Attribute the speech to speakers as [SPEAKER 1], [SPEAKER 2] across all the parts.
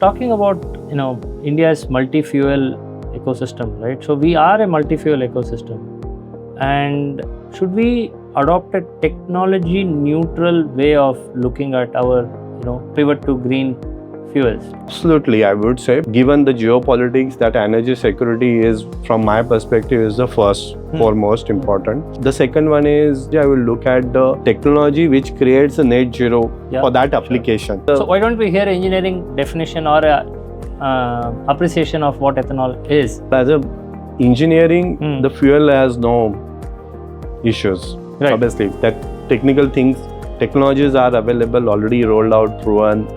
[SPEAKER 1] Talking about India's multi-fuel ecosystem, right? So we are a multi-fuel ecosystem, and should we adopt a technology neutral way of looking at our pivot to green fuels?
[SPEAKER 2] Absolutely, I would say, given the geopolitics, that energy security is, from my perspective, is the first, foremost important. The second one is, I will look at the technology which creates a net zero for that application.
[SPEAKER 1] So why don't we hear engineering definition or appreciation of what ethanol is?
[SPEAKER 2] As a engineering, the fuel has no issues.
[SPEAKER 1] Right.
[SPEAKER 2] Obviously, that technical things, technologies are available, already rolled out, proven.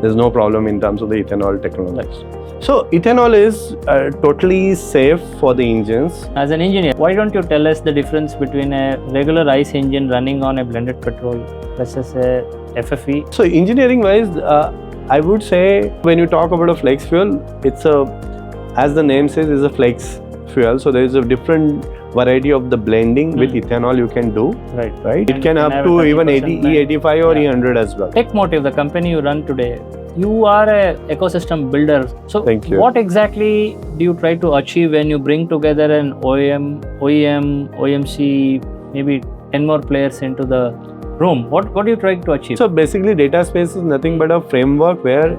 [SPEAKER 2] There's no problem in terms of the ethanol technology. So ethanol is totally safe for the engines.
[SPEAKER 1] As an engineer, why don't you tell us the difference between a regular ICE engine running on a blended petrol versus a FFE?
[SPEAKER 2] So engineering wise, I would say when you talk about a flex fuel, it's as the name says, is a flex fuel. So there is a different variety of the blending with ethanol you can do. Right. It can up to even E85 or E100 as well.
[SPEAKER 1] TechMotive, the company you run today, you are a ecosystem builder. So
[SPEAKER 2] Thank you.
[SPEAKER 1] What exactly do you try to achieve when you bring together an OEM, OMC, maybe 10 more players into the room? What do you try to achieve?
[SPEAKER 2] So basically, data space is nothing but a framework where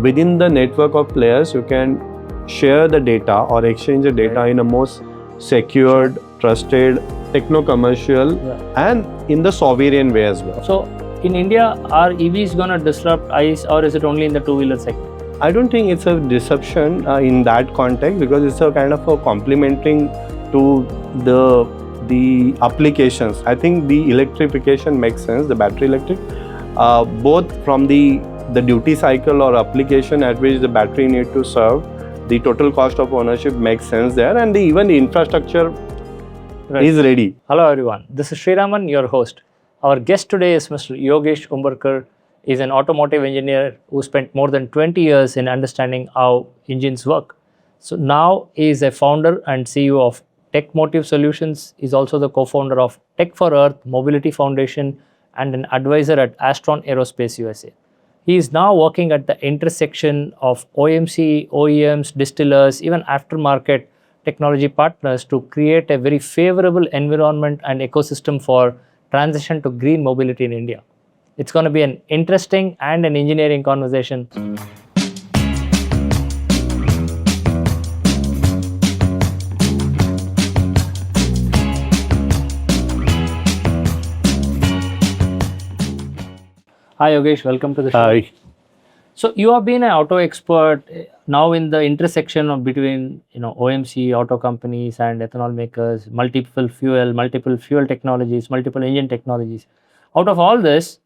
[SPEAKER 2] within the network of players you can share the data or exchange the data in a most secured, trusted, techno-commercial and in the sovereign way as well.
[SPEAKER 1] So in India, are EVs going to disrupt ICE, or is it only in the two-wheeler segment?
[SPEAKER 2] I don't think it's a disruption in that context, because it's a kind of a complementing to the applications. I think the electrification makes sense, the battery electric, both from the duty cycle or application at which the battery need to serve. The total cost of ownership makes sense there, and even the infrastructure is ready.
[SPEAKER 1] Hello everyone, this is Sriraman, your host. Our guest today is Mr. Yogesh Umberkar. He's an automotive engineer who spent more than 20 years in understanding how engines work. So now he is a founder and CEO of TechMotive Solutions. He's also the co-founder of Tech for Earth Mobility Foundation and an advisor at Astron Aerospace USA. He is now working at the intersection of OMC, OEMs, distillers, even aftermarket technology partners to create a very favorable environment and ecosystem for transition to green mobility in India. It's going to be an interesting and an engineering conversation. Hi Yogesh, welcome to the show.
[SPEAKER 2] Hi.
[SPEAKER 1] So you have been an auto expert now in the intersection of between OMC, auto companies and ethanol makers, multiple fuel technologies, multiple engine technologies. Out of all this,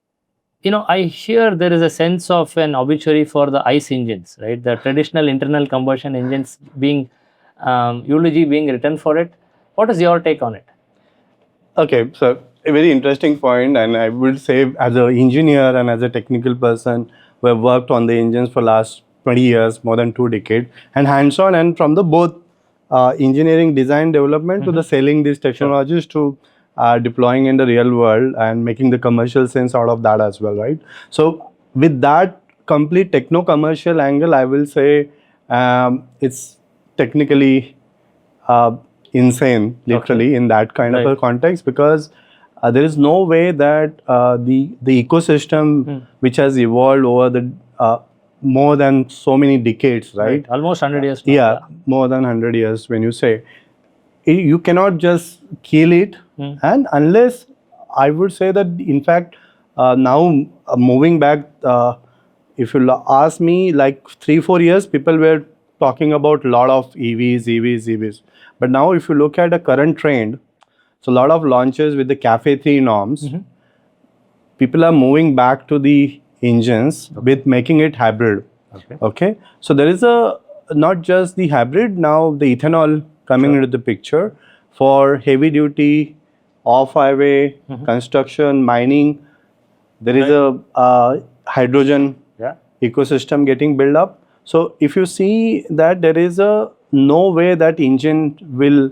[SPEAKER 1] I hear there is a sense of an obituary for the ICE engines, right? The traditional internal combustion engines being eulogy being written for it. What is your take on it?
[SPEAKER 2] Okay, so a very interesting point, and I would say as an engineer and as a technical person who have worked on the engines for last 20 years, more than 2 decades, and hands-on, and from the both engineering, design, development to the selling these technologies to deploying in the real world and making the commercial sense out of that as well, right? So with that complete techno-commercial angle, I will say it's technically insane, literally, in that kind of a context, because there is no way that the ecosystem which has evolved over the more than so many decades, right?
[SPEAKER 1] Almost 100 years now.
[SPEAKER 2] Yeah, more than 100 years when you say. You cannot just kill it, and unless, I would say that, in fact, now moving back, if you ask me, like 3-4 years, people were talking about a lot of EVs. But now if you look at the current trend, so a lot of launches with the CAFE 3 norms, people are moving back to the engines with making it hybrid. Okay. So there is not just the hybrid, now the ethanol coming into the picture for heavy duty, off-highway, construction, mining. There is a hydrogen ecosystem getting built up. So if you see that there is no way that engine will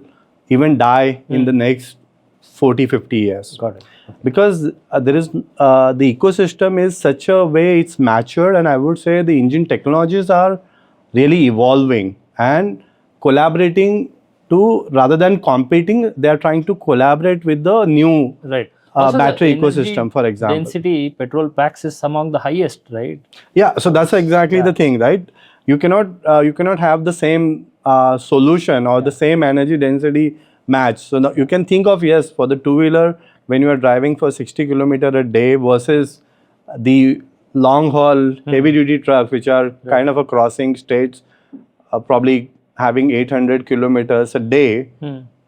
[SPEAKER 2] even die in the next 40-50 years.
[SPEAKER 1] Got it.
[SPEAKER 2] Because there is the ecosystem is such a way it's matured, and I would say the engine technologies are really evolving and collaborating to, rather than competing, they are trying to collaborate with the new
[SPEAKER 1] Right. Also, the
[SPEAKER 2] battery
[SPEAKER 1] energy
[SPEAKER 2] ecosystem, for example.
[SPEAKER 1] density petrol packs is among the highest, right?
[SPEAKER 2] Yeah, so that's exactly the thing, right? You cannot have the same solution or the same energy density match. So now you can think of, yes, for the two-wheeler, when you are driving for 60 kilometer a day versus the long haul heavy duty trucks, which are kind of a crossing states, probably having 800 kilometers a day.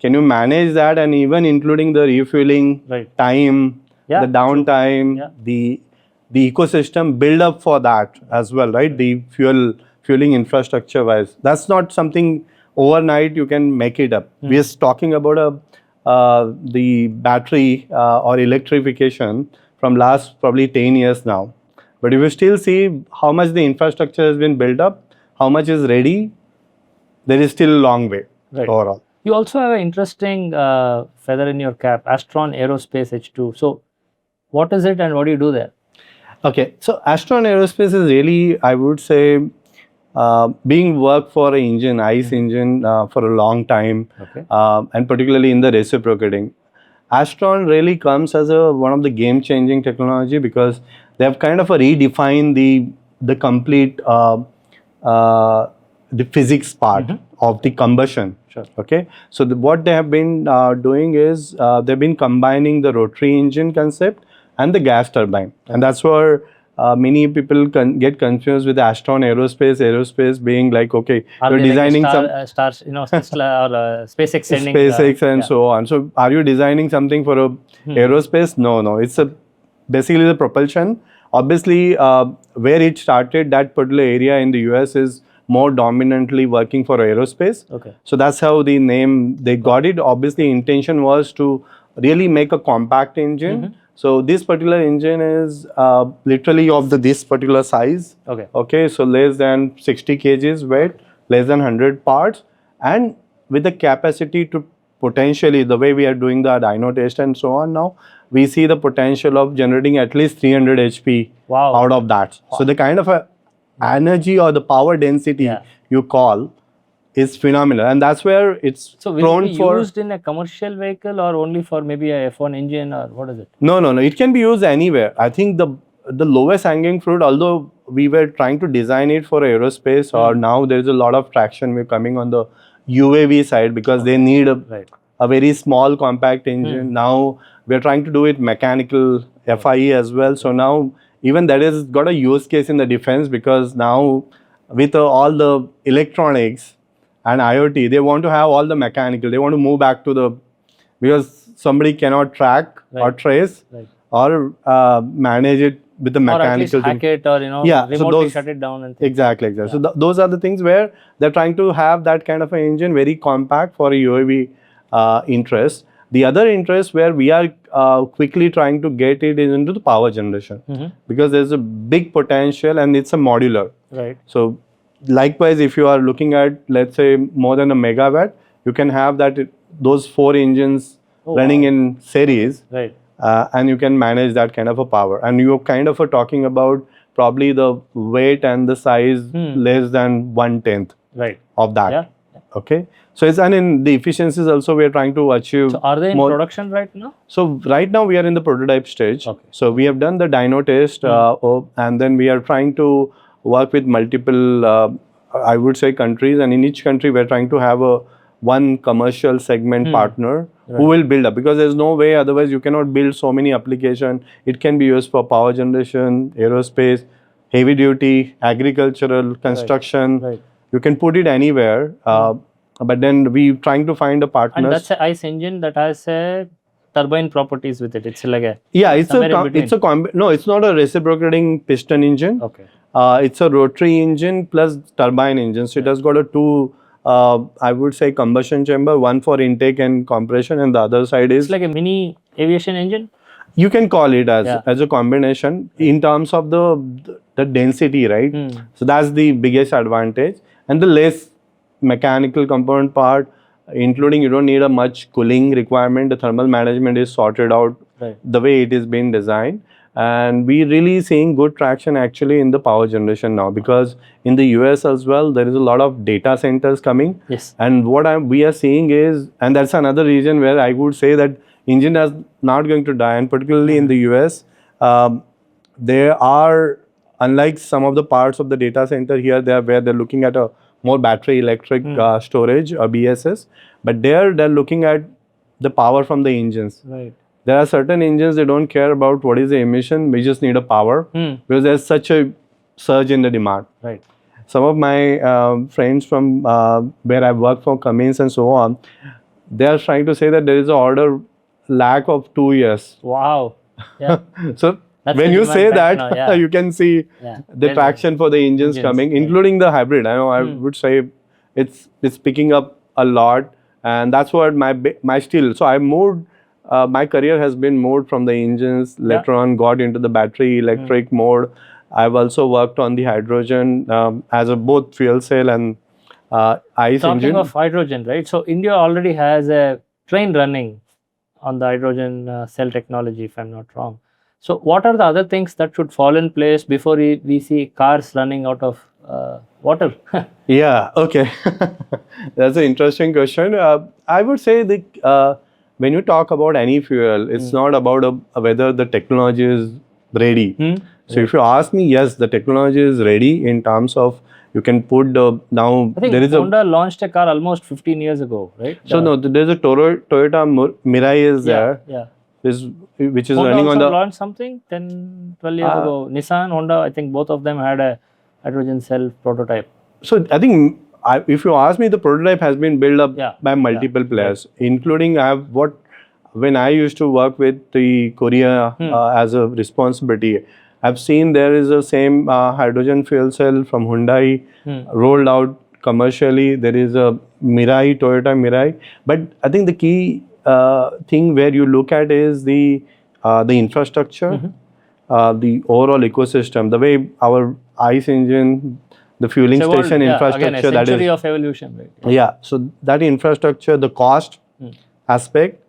[SPEAKER 2] Can you manage that, and even including the refueling
[SPEAKER 1] Right.
[SPEAKER 2] time,
[SPEAKER 1] Yeah,
[SPEAKER 2] the downtime,
[SPEAKER 1] Yeah.
[SPEAKER 2] the ecosystem build up for that as well, right? The fueling infrastructure wise, that's not something overnight you can make it up. We are talking about the battery or electrification from last probably 10 years now. But if you still see how much the infrastructure has been built up, how much is ready, there is still a long way
[SPEAKER 1] Right.
[SPEAKER 2] overall.
[SPEAKER 1] You also have an interesting feather in your cap, Astron Aerospace H2. So, what is it and what do you do there?
[SPEAKER 2] Okay, so Astron Aerospace is really, I would say, being worked for an engine, ICE engine, for a long time,
[SPEAKER 1] Okay.
[SPEAKER 2] and particularly in the reciprocating. Astron really comes as one of the game-changing technology, because they have kind of redefined the complete the physics part of the combustion.
[SPEAKER 1] Sure.
[SPEAKER 2] Okay, so what they have been doing is they've been combining the rotary engine concept and the gas turbine, and that's where many people get confused with Astron Aerospace. Aerospace being like, okay,
[SPEAKER 1] Are
[SPEAKER 2] you're
[SPEAKER 1] they
[SPEAKER 2] designing
[SPEAKER 1] like
[SPEAKER 2] some
[SPEAKER 1] stars, Tesla or SpaceX sending
[SPEAKER 2] SpaceX and
[SPEAKER 1] yeah.
[SPEAKER 2] so on. So, are you designing something for a aerospace? No. It's basically the propulsion. Obviously, where it started, that particular area in the US is more dominantly working for aerospace.
[SPEAKER 1] Okay.
[SPEAKER 2] So that's how the name they got it. Obviously, intention was to really make a compact engine. So this particular engine is literally of this particular size.
[SPEAKER 1] Okay.
[SPEAKER 2] Okay, so less than 60 kgs weight, less than 100 parts, and with the capacity to potentially, the way we are doing the dyno test and so on now, we see the potential of generating at least 300 HP
[SPEAKER 1] Wow.
[SPEAKER 2] out of that. So the kind of energy or the power density you call is phenomenal, and that's where it's
[SPEAKER 1] So, will
[SPEAKER 2] prone
[SPEAKER 1] it be
[SPEAKER 2] for.
[SPEAKER 1] used in a commercial vehicle or only for maybe a F1 engine, or what is it?
[SPEAKER 2] No. It can be used anywhere. I think the lowest hanging fruit, although we were trying to design it for aerospace, or now there's a lot of traction we're coming on the UAV side, because they need a very small compact engine. Now we're trying to do it mechanical FIE as well. So now even that has got a use case in the defense, because now with all the electronics and IoT, they want to have all the mechanical. They want to move back to because somebody cannot track or trace or manage it with the mechanical
[SPEAKER 1] or at least hack it, or remotely shut it down and things.
[SPEAKER 2] Exactly. So those are the things where they're trying to have that kind of an engine very compact for a UAV interest. The other interest where we are quickly trying to get it is into the power generation, because there's a big potential and it's a modular.
[SPEAKER 1] Right.
[SPEAKER 2] So likewise, if you are looking at, let's say, more than a megawatt, you can have those 4 engines running in series,
[SPEAKER 1] Right.
[SPEAKER 2] and you can manage that kind of a power. And you're kind of talking about probably the weight and the size less than 1/10 of that.
[SPEAKER 1] Yeah.
[SPEAKER 2] Okay, so and in the efficiencies also we are trying to achieve.
[SPEAKER 1] So, are they in
[SPEAKER 2] more.
[SPEAKER 1] production right now?
[SPEAKER 2] So right now we are in the prototype stage.
[SPEAKER 1] Okay.
[SPEAKER 2] So we have done the dyno test, and then we are trying to work with multiple, I would say, countries, and in each country we are trying to have one commercial segment partner who will build up, because there's no way otherwise you cannot build so many applications. It can be used for power generation, aerospace, heavy duty, agricultural, construction.
[SPEAKER 1] Right.
[SPEAKER 2] You can put it anywhere, but then we trying to find a partner.
[SPEAKER 1] And that's an ICE engine that has turbine properties with it. It's like a
[SPEAKER 2] it's not a reciprocating piston engine.
[SPEAKER 1] okay.
[SPEAKER 2] It's a rotary engine plus turbine engine. So it has got two, I would say, combustion chamber, one for intake and compression, and the other side is
[SPEAKER 1] It's like a mini aviation engine.
[SPEAKER 2] You can call it as a combination in terms of the density, right? So that's the biggest advantage, and the less mechanical component part including you don't need a much cooling requirement. The thermal management is sorted out
[SPEAKER 1] Right.
[SPEAKER 2] the way it is being designed. And we really seeing good traction actually in the power generation now, because in the US as well, there is a lot of data centers coming.
[SPEAKER 1] Yes.
[SPEAKER 2] And what we are seeing is, and that's another reason where I would say that engine is not going to die, and particularly in the US, there are, unlike some of the parts of the data center here, where they're looking at a more battery electric storage or BSS, but they're looking at the power from the engines.
[SPEAKER 1] Right.
[SPEAKER 2] There are certain engines, they don't care about what is the emission, we just need a power, because there's such a surge in the demand.
[SPEAKER 1] Right.
[SPEAKER 2] Some of my friends from where I work for Cummins and so on, they are trying to say that there is an order lack of 2 years.
[SPEAKER 1] Wow. Yeah.
[SPEAKER 2] So
[SPEAKER 1] That's
[SPEAKER 2] when
[SPEAKER 1] the
[SPEAKER 2] you
[SPEAKER 1] demand
[SPEAKER 2] say
[SPEAKER 1] right
[SPEAKER 2] that,
[SPEAKER 1] now, yeah.
[SPEAKER 2] you can see
[SPEAKER 1] Yeah.
[SPEAKER 2] the
[SPEAKER 1] There's
[SPEAKER 2] traction for the engines coming, including the hybrid. I know I would say it's picking up a lot, and that's what my still. So I moved. My career has been moved from the engines. Later on, got into the battery electric mode. I've also worked on the hydrogen as a both fuel cell and ICE
[SPEAKER 1] Talking
[SPEAKER 2] engine.
[SPEAKER 1] of hydrogen, right? So India already has a train running on the hydrogen cell technology, if I'm not wrong. So what are the other things that should fall in place before we see cars running out of water?
[SPEAKER 2] Yeah, okay. That's an interesting question. I would say when you talk about any fuel, it's not about whether the technology is ready. So if you ask me, yes, the technology is ready in terms of you can put now
[SPEAKER 1] I think
[SPEAKER 2] there is
[SPEAKER 1] Honda launched a car almost 15 years ago, right?
[SPEAKER 2] so no, there's a Toyota Mirai is there,
[SPEAKER 1] Yeah.
[SPEAKER 2] which is
[SPEAKER 1] Honda
[SPEAKER 2] running on
[SPEAKER 1] also
[SPEAKER 2] the
[SPEAKER 1] launched something 10, 12 years ago. Nissan, Honda, I think both of them had a hydrogen cell prototype.
[SPEAKER 2] So I think if you ask me, the prototype has been built up
[SPEAKER 1] Yeah.
[SPEAKER 2] by multiple players, including when I used to work with the Korea as a responsibility, I've seen there is a same hydrogen fuel cell from Hyundai rolled out commercially. There is a Toyota Mirai, but I think the key thing where you look at is the infrastructure, the overall ecosystem, the way our ICE engine, the fueling
[SPEAKER 1] It's evolved,
[SPEAKER 2] station infrastructure,
[SPEAKER 1] again, a
[SPEAKER 2] that
[SPEAKER 1] century
[SPEAKER 2] is
[SPEAKER 1] of evolution, right?
[SPEAKER 2] yeah. So that infrastructure, the cost aspect,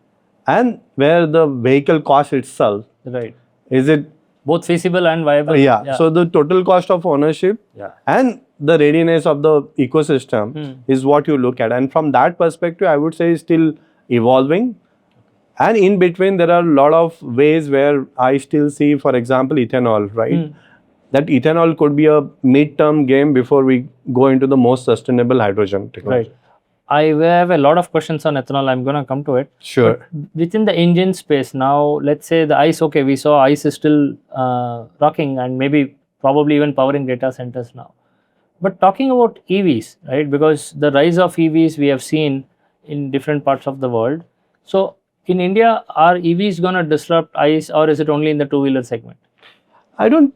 [SPEAKER 2] and where the vehicle cost itself,
[SPEAKER 1] Right.
[SPEAKER 2] is it
[SPEAKER 1] Both feasible and viable.
[SPEAKER 2] yeah. So the total cost of ownership and the readiness of the ecosystem is what you look at, and from that perspective, I would say is still evolving. And in between, there are a lot of ways where I still see, for example, ethanol, right? That ethanol could be a mid-term game before we go into the most sustainable hydrogen technology.
[SPEAKER 1] Right. I have a lot of questions on ethanol. I'm going to come to it.
[SPEAKER 2] Sure.
[SPEAKER 1] But within the engine space now, let's say the ICE, okay, we saw ICE is still rocking and maybe probably even powering data centers now. But talking about EVs, right? Because the rise of EVs we have seen in different parts of the world. So in India, are EVs going to disrupt ICE, or is it only in the two-wheeler segment?
[SPEAKER 2] I don't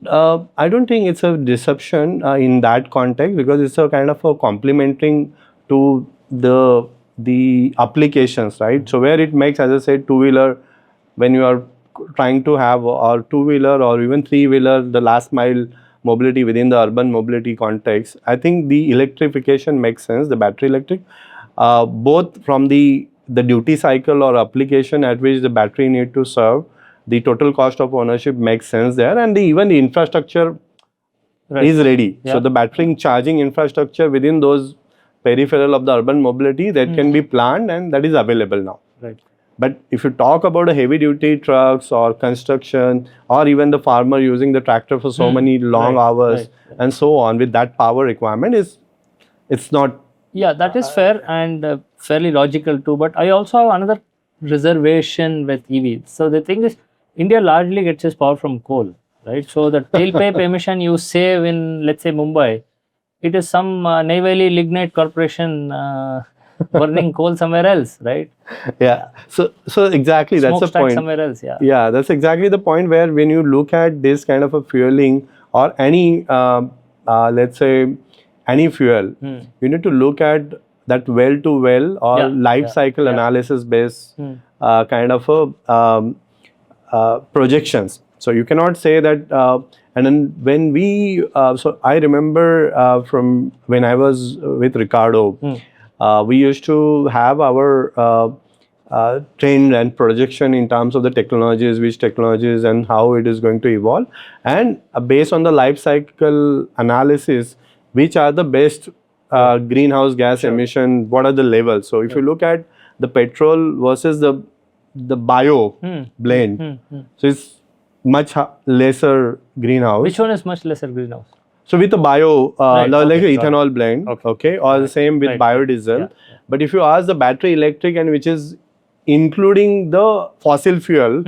[SPEAKER 2] think it's a disruption in that context, because it's a kind of a complementing to the applications, right? So where it makes, as I said, two-wheeler, when you are trying to have or two-wheeler or even three-wheeler, the last mile mobility within the urban mobility context, I think the electrification makes sense, the battery electric, both from the duty cycle or application at which the battery need to serve, the total cost of ownership makes sense there, and even the infrastructure is ready. So the battery charging infrastructure within those peripheral of the urban mobility, that can be planned and that is available now.
[SPEAKER 1] Right.
[SPEAKER 2] But if you talk about a heavy duty trucks or construction, or even the farmer using the tractor for so many long hours and so on, with that power requirement, it's not.
[SPEAKER 1] Yeah, that is fair and fairly logical too. But I also have another reservation with EVs. So the thing is, India largely gets its power from coal, right? So the tailpipe emission you save in, let's say, Mumbai, it is some Neyveli Lignite Corporation burning coal somewhere else, right?
[SPEAKER 2] Yeah. So exactly, that's the point.
[SPEAKER 1] Somewhere else, yeah.
[SPEAKER 2] Yeah, that's exactly the point where when you look at this kind of a fueling or any, let's say, any fuel, you need to look at that well to well or life cycle analysis based kind of projections. So you cannot say that. And then when we, so I remember from when I was with Ricardo, we used to have our trend and projection in terms of the technologies, which technologies and how it is going to evolve, and based on the life cycle analysis, which are the best greenhouse gas emission, what are the levels. So if you look at the petrol versus the bio blend, so it's much lesser greenhouse.
[SPEAKER 1] Which one is much lesser greenhouse?
[SPEAKER 2] So with the bio,
[SPEAKER 1] Right,
[SPEAKER 2] like
[SPEAKER 1] okay, got
[SPEAKER 2] ethanol blend, okay, or the same with
[SPEAKER 1] Right,
[SPEAKER 2] biodiesel.
[SPEAKER 1] yeah.
[SPEAKER 2] But if you ask the battery electric, and which is including the fossil fuel,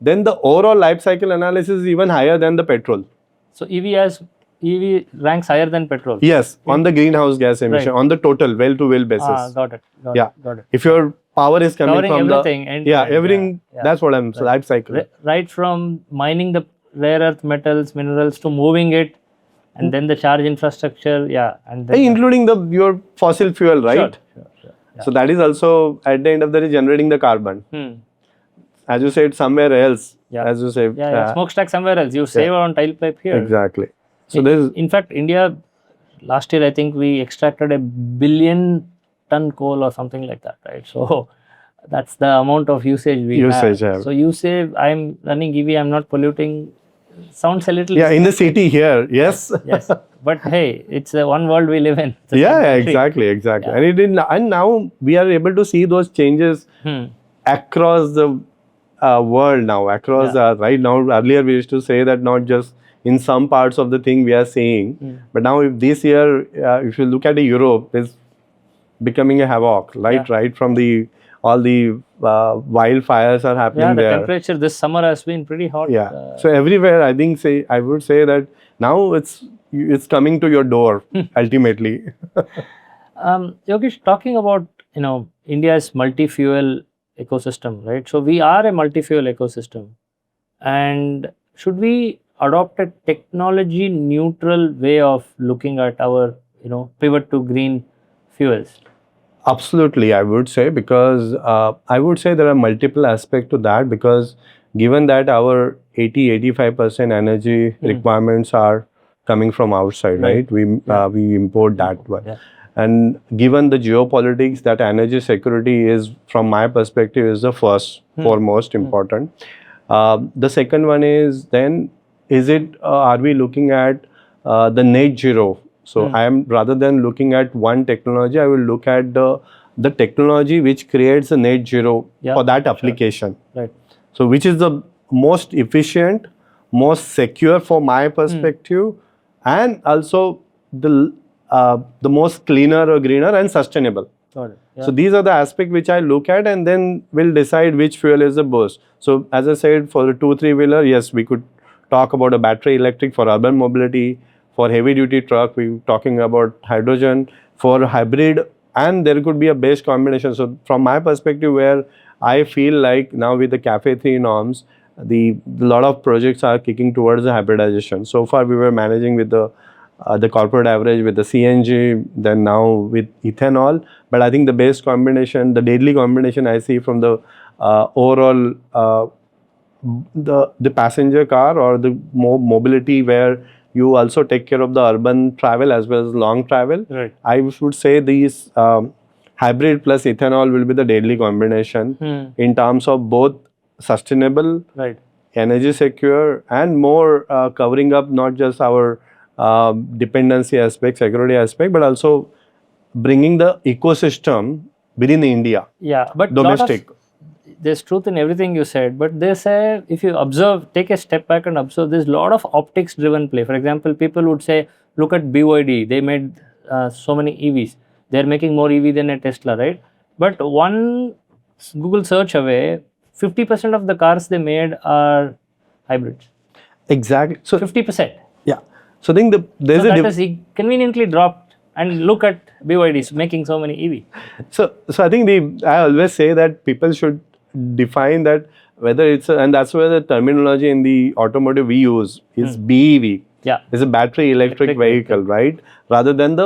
[SPEAKER 2] then the overall life cycle analysis is even higher than the petrol.
[SPEAKER 1] So EV ranks higher than petrol.
[SPEAKER 2] Yes, on the greenhouse gas emission,
[SPEAKER 1] Right.
[SPEAKER 2] on the total well to well basis.
[SPEAKER 1] Got it.
[SPEAKER 2] Yeah.
[SPEAKER 1] Got it.
[SPEAKER 2] If your power is coming
[SPEAKER 1] Covering
[SPEAKER 2] from
[SPEAKER 1] everything,
[SPEAKER 2] the
[SPEAKER 1] end
[SPEAKER 2] yeah
[SPEAKER 1] to end,
[SPEAKER 2] everything,
[SPEAKER 1] yeah.
[SPEAKER 2] that's what I'm life cycle.
[SPEAKER 1] Right from mining the rare earth metals, minerals to moving it, and then the charge infrastructure, and then
[SPEAKER 2] Including your fossil fuel, right?
[SPEAKER 1] Sure.
[SPEAKER 2] So that is also at the end of the day generating the carbon. As you said, somewhere else.
[SPEAKER 1] Yeah.
[SPEAKER 2] As you say.
[SPEAKER 1] Smokestack somewhere else. You save on tailpipe here.
[SPEAKER 2] Exactly. So there's
[SPEAKER 1] In fact, India last year I think we extracted 1 billion ton coal or something like that, right? So that's the amount of usage we have. So you say I'm running EV, I'm not polluting. Sounds a little
[SPEAKER 2] in the city here, yes.
[SPEAKER 1] Yes, but hey, it's a one world we live in. It's a
[SPEAKER 2] Exactly.
[SPEAKER 1] Yeah.
[SPEAKER 2] And now we are able to see those changes across the world now, across right now. Earlier we used to say that not just in some parts of the thing we are seeing, but now if this year, if you look at Europe, is becoming a havoc, right? Right from all the wildfires are happening
[SPEAKER 1] the
[SPEAKER 2] there.
[SPEAKER 1] temperature this summer has been pretty hot.
[SPEAKER 2] So everywhere, I think I would say that now it's coming to your door ultimately.
[SPEAKER 1] Yogesh, talking about India's multi-fuel ecosystem, right? So we are a multi-fuel ecosystem, and should we adopt a technology neutral way of looking at our pivot to green fuels?
[SPEAKER 2] Absolutely, I would say, because I would say there are multiple aspects to that, because given that our 80-85% energy requirements are coming from outside, right? We import that one. And given the geopolitics, that energy security is, from my perspective, is the foremost important. The second one is then, are we looking at the net zero? So I am, rather than looking at one technology, I will look at the technology which creates a net zero for that application.
[SPEAKER 1] Right.
[SPEAKER 2] So which is the most efficient, most secure for my perspective, and also the most cleaner or greener and sustainable.
[SPEAKER 1] Got it.
[SPEAKER 2] So these are the aspects which I look at, and then we'll decide which fuel is the best. So as I said, for the 2-3 wheeler, yes, we could talk about a battery electric for urban mobility. For heavy duty truck, we're talking about hydrogen. For hybrid, and there could be a base combination. So from my perspective, where I feel like now with the CAFE 3 norms, the lot of projects are kicking towards the hybridization. So far we were managing with the corporate average with the CNG, then now with ethanol. But I think the base combination, the deadly combination I see from the overall the passenger car or the mobility, where you also take care of the urban travel as well as long travel.
[SPEAKER 1] Right.
[SPEAKER 2] I would say these hybrid plus ethanol will be the deadly combination in terms of both sustainable, energy secure, and more covering up not just our dependency aspect, security aspect, but also bringing the ecosystem within India.
[SPEAKER 1] Yeah, but
[SPEAKER 2] domestic.
[SPEAKER 1] There's truth in everything you said, but there's if you observe, take a step back and observe, there's a lot of optics driven play. For example, people would say, look at BYD, they made so many EVs. They're making more EV than a Tesla, right? But one Google search away, 50% of the cars they made are hybrids.
[SPEAKER 2] Exactly. So
[SPEAKER 1] 50%.
[SPEAKER 2] Yeah. So I think
[SPEAKER 1] that is conveniently dropped, and look at BYD making so many EV.
[SPEAKER 2] So I think I always say that people should define that whether it's and that's where the terminology in the automotive we use is BEV.
[SPEAKER 1] Yeah.
[SPEAKER 2] It's a battery electric vehicle, right? Rather than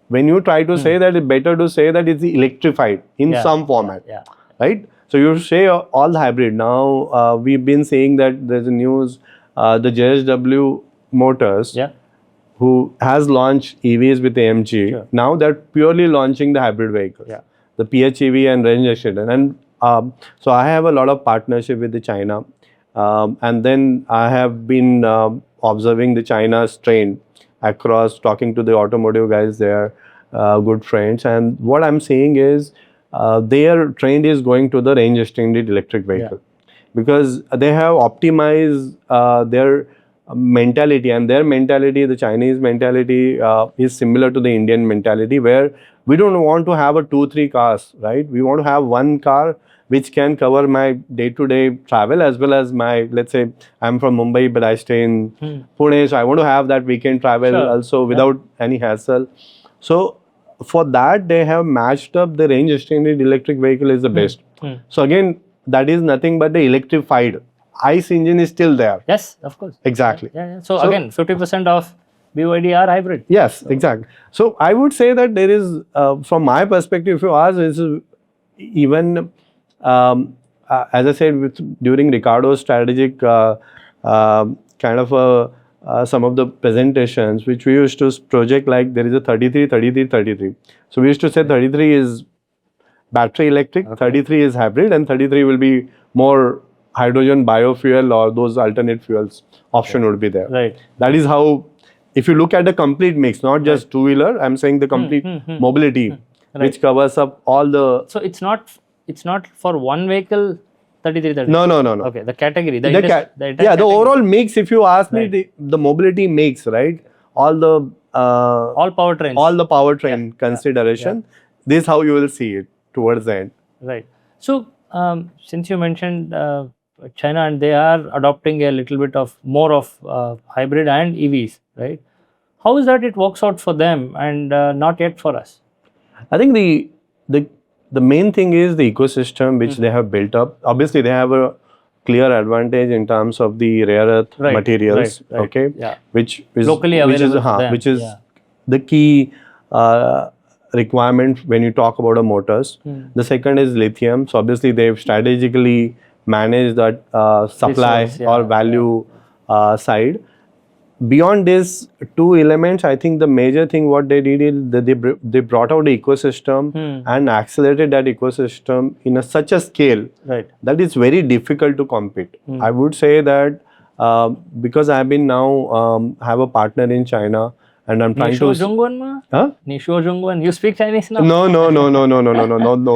[SPEAKER 2] when you try to say that, it's better to say that it's electrified in some format. Right? So you say all hybrid. Now we've been saying that there's a news, the JSW Motors who has launched EVs with AMG.
[SPEAKER 1] Sure.
[SPEAKER 2] Now they're purely launching the hybrid vehicles,
[SPEAKER 1] Yeah.
[SPEAKER 2] the PHEV and range extender. And so I have a lot of partnership with the China. And then I have been observing the China's trend across, talking to the automotive guys there, good friends. And what I'm seeing is their trend is going to the range extended electric vehicle, because they have optimized their mentality, and their mentality, the Chinese mentality, is similar to the Indian mentality, where we don't want to have a 2-3 cars, right? We want to have one car which can cover my day-to-day travel, as well as my, let's say I'm from Mumbai but I stay in Pune, so I want to have that weekend travel also without any hassle. So for that, they have matched up the range extended electric vehicle is the best. So again, that is nothing but the electrified. ICE engine is still there.
[SPEAKER 1] Yes, of course.
[SPEAKER 2] Exactly.
[SPEAKER 1] Yeah. So again, 50% of BYD are hybrid.
[SPEAKER 2] Yes, exactly. So I would say that there is, from my perspective, if you ask, this is even, as I said, during Ricardo's strategic kind of some of the presentations, which we used to project, like there is a 33, 33, 33. So we used to say 33 is battery electric, 33 is hybrid, and 33 will be more hydrogen, biofuel, or those alternate fuels option would be there.
[SPEAKER 1] Right.
[SPEAKER 2] That is how, if you look at the complete mix, not just two-wheeler, I'm saying the complete mobility, which covers up all the.
[SPEAKER 1] So it's not for one vehicle 33, 33.
[SPEAKER 2] No.
[SPEAKER 1] Okay, the category, the
[SPEAKER 2] overall mix. If you ask me, the mobility mix, right? All the powertrain consideration. This is how you will see it towards the end.
[SPEAKER 1] Right. So since you mentioned China, and they are adopting a little bit of more of hybrid and EVs, right? How is that it works out for them and not yet for us?
[SPEAKER 2] I think the main thing is the ecosystem which they have built up. Obviously, they have a clear advantage in terms of the rare earth materials, okay?
[SPEAKER 1] Yeah.
[SPEAKER 2] Which is
[SPEAKER 1] locally available,
[SPEAKER 2] which is the key requirement when you talk about a motors. The second is lithium. So obviously, they've strategically managed that supply or value side. Beyond these two elements, I think the major thing what they did is that they brought out the ecosystem and accelerated that ecosystem in such a scale that it's very difficult to compete. I would say that because I've been now have a partner in China, and I'm trying to.
[SPEAKER 1] Nishuo Zhongguan. You speak Chinese now?
[SPEAKER 2] No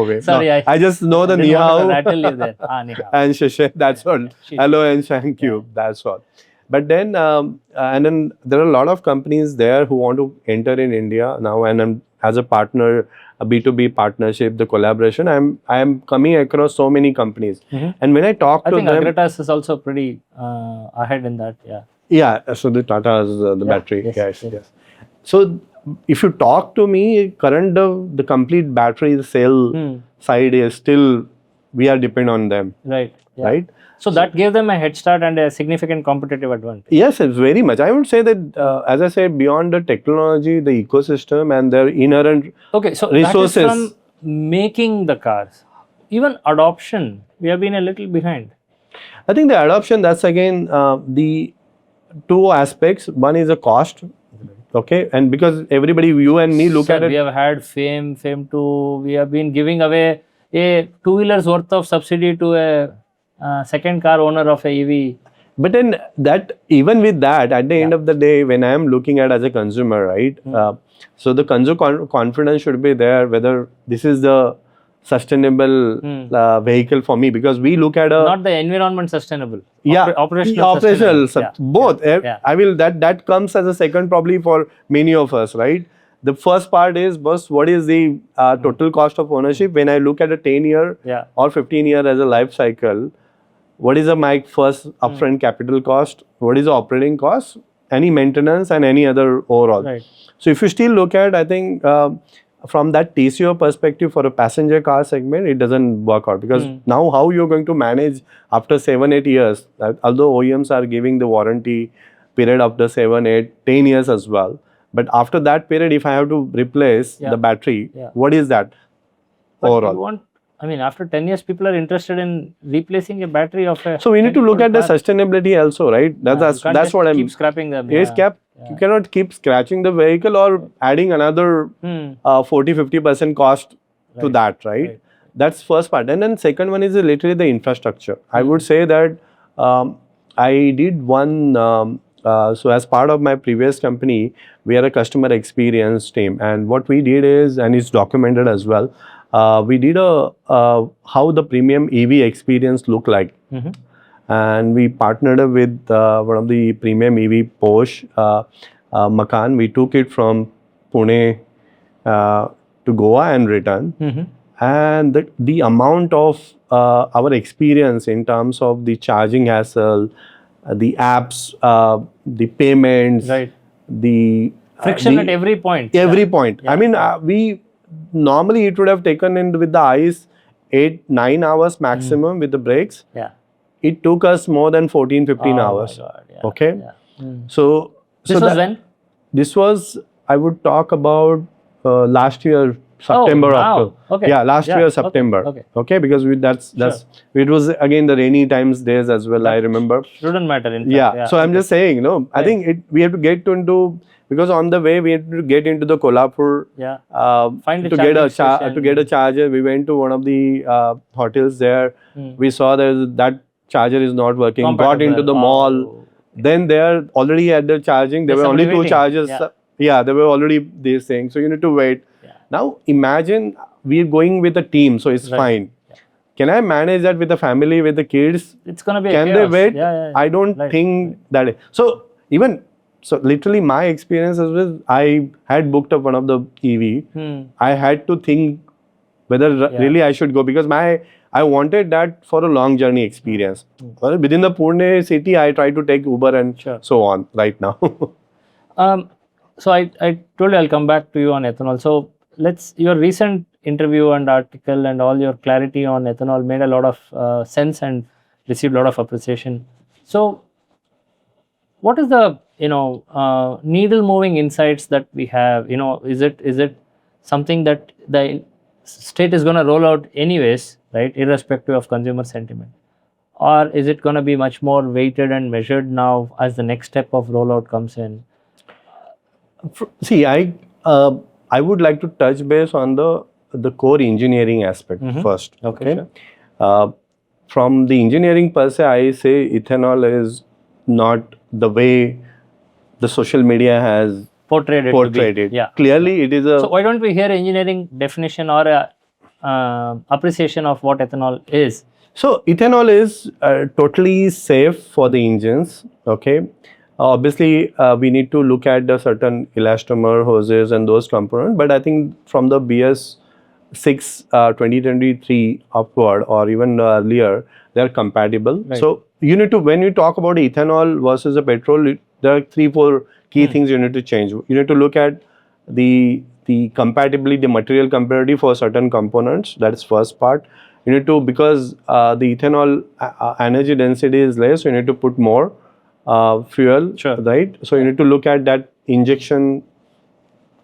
[SPEAKER 2] way.
[SPEAKER 1] Sorry,
[SPEAKER 2] no. I just know the ni hao and sheshe. That's all. Hello and thank you. That's all. But then, and then there are a lot of companies there who want to enter in India now, and as a partner, a B2B partnership, the collaboration, I am coming across so many companies. And when I talk to them,
[SPEAKER 1] I think Agratas is also pretty ahead in that.
[SPEAKER 2] Yeah. So the Tata is the battery. Yes. So if you talk to me, current the complete battery cell side is still, we are dependent on them. Right.
[SPEAKER 1] So that gave them a head start and a significant competitive advantage.
[SPEAKER 2] Yes, it's very much. I would say that, as I said, beyond the technology, the ecosystem and their inherent resources.
[SPEAKER 1] That is from making the cars. Even adoption, we have been a little behind.
[SPEAKER 2] I think the adoption, that's again the two aspects. One is the cost. Okay, and because everybody, you and me, look at it.
[SPEAKER 1] We have had FAME 2. We have been giving away a 2-wheeler's worth of subsidy to a second car owner of a EV.
[SPEAKER 2] But then that, even with that, at the end of the day, when I am looking at as a consumer, right? So the consumer confidence should be there whether this is the sustainable vehicle for me, because we look at a
[SPEAKER 1] not the environment sustainable.
[SPEAKER 2] Operational both. I will that comes as a second probably for many of us, right? The first part is what is the total cost of ownership when I look at a 10-year or 15-year as a life cycle. What is my first upfront capital cost? What is the operating cost? Any maintenance and any other overall. So if you still look at, I think from that TCO perspective for a passenger car segment, it doesn't work out, because now how you're going to manage after 7-8 years, although OEMs are giving the warranty period after 7, 8, 10 years as well. But after that period, if I have to replace the battery, what is that overall?
[SPEAKER 1] I mean, after 10 years, people are interested in replacing a battery of a.
[SPEAKER 2] So we need to look at the
[SPEAKER 1] 20-year-old car.
[SPEAKER 2] sustainability also, right?
[SPEAKER 1] You can't
[SPEAKER 2] That's
[SPEAKER 1] just
[SPEAKER 2] what I'm.
[SPEAKER 1] keep scrapping them.
[SPEAKER 2] Yes, cap. You cannot keep scratching the vehicle or adding another 40-50% cost to that, right? That's first part. And then second one is literally the infrastructure. I would say that I did one. So as part of my previous company, we are a customer experience team, and what we did is, and it's documented as well. We did how the premium EV experience look like, and we partnered up with one of the premium EV Porsche Macan. We took it from Pune to Goa and return. And the amount of our experience in terms of the charging hassle, the apps, the payments,
[SPEAKER 1] Right.
[SPEAKER 2] the
[SPEAKER 1] Friction
[SPEAKER 2] the-
[SPEAKER 1] at every point.
[SPEAKER 2] every point. I mean, we normally it would have taken in with the ICE 8-9 hours maximum with the brakes.
[SPEAKER 1] Yeah.
[SPEAKER 2] It took us more than 14-15
[SPEAKER 1] Oh
[SPEAKER 2] hours.
[SPEAKER 1] my God, yeah.
[SPEAKER 2] Okay.
[SPEAKER 1] Yeah.
[SPEAKER 2] So
[SPEAKER 1] This was when?
[SPEAKER 2] this was, I would talk about last year, September,
[SPEAKER 1] wow.
[SPEAKER 2] October.
[SPEAKER 1] Okay.
[SPEAKER 2] Yeah, last
[SPEAKER 1] Yeah,
[SPEAKER 2] year,
[SPEAKER 1] okay,
[SPEAKER 2] September.
[SPEAKER 1] okay.
[SPEAKER 2] Because that's it was again the rainy times days as well. I remember.
[SPEAKER 1] Shouldn't matter. In fact.
[SPEAKER 2] Yeah. So I'm just saying, I think we have to get into, because on the way we had to get into the Kolhapur.
[SPEAKER 1] Yeah.
[SPEAKER 2] Find
[SPEAKER 1] a
[SPEAKER 2] to get
[SPEAKER 1] charging
[SPEAKER 2] to get a charger. We went to one of the hotels there. We saw that charger is not working. Got into the mall. Then they are already at the charging. There were only
[SPEAKER 1] somebody
[SPEAKER 2] 2
[SPEAKER 1] waiting.
[SPEAKER 2] chargers. Yeah, there were already these things. So you need to wait. Now imagine we're going with a team, so it's fine. Can I manage that with the family, with the kids?
[SPEAKER 1] It's gonna be.
[SPEAKER 2] Can
[SPEAKER 1] a
[SPEAKER 2] they
[SPEAKER 1] chaos.
[SPEAKER 2] wait?
[SPEAKER 1] Yeah.
[SPEAKER 2] I don't think that. So even so, literally my experience was I had booked up one of the EV. I had to think whether really I should go, because I wanted that for a long journey experience. Well, within the Pune city, I try to take Uber and so on right now.
[SPEAKER 1] So I told you I'll come back to you on ethanol. So your recent interview and article and all your clarity on ethanol made a lot of sense and received a lot of appreciation. So what is the needle moving insights that we have? Is it something that the state is going to roll out anyways, right, irrespective of consumer sentiment, or is it going to be much more weighted and measured now as the next step of rollout comes in?
[SPEAKER 2] See, I would like to touch base on the core engineering aspect first.
[SPEAKER 1] Okay. Sure.
[SPEAKER 2] From the engineering per se, I say ethanol is not the way the social media has
[SPEAKER 1] portrayed
[SPEAKER 2] it.
[SPEAKER 1] Yeah.
[SPEAKER 2] Clearly, it is a.
[SPEAKER 1] So why don't we hear engineering definition or a appreciation of what ethanol is?
[SPEAKER 2] So ethanol is totally safe for the engines. Okay. Obviously, we need to look at the certain elastomer, hoses, and those components. But I think from the BS 6 2023 upward, or even earlier, they are compatible.
[SPEAKER 1] Right.
[SPEAKER 2] So you need to, when you talk about ethanol versus a petrol, there are 3-4 key things you need to change. You need to look at the compatibility, the material compatibility for certain components. That's first part. You need to, because the ethanol energy density is less, you need to put more fuel, right? So you need to look at that injection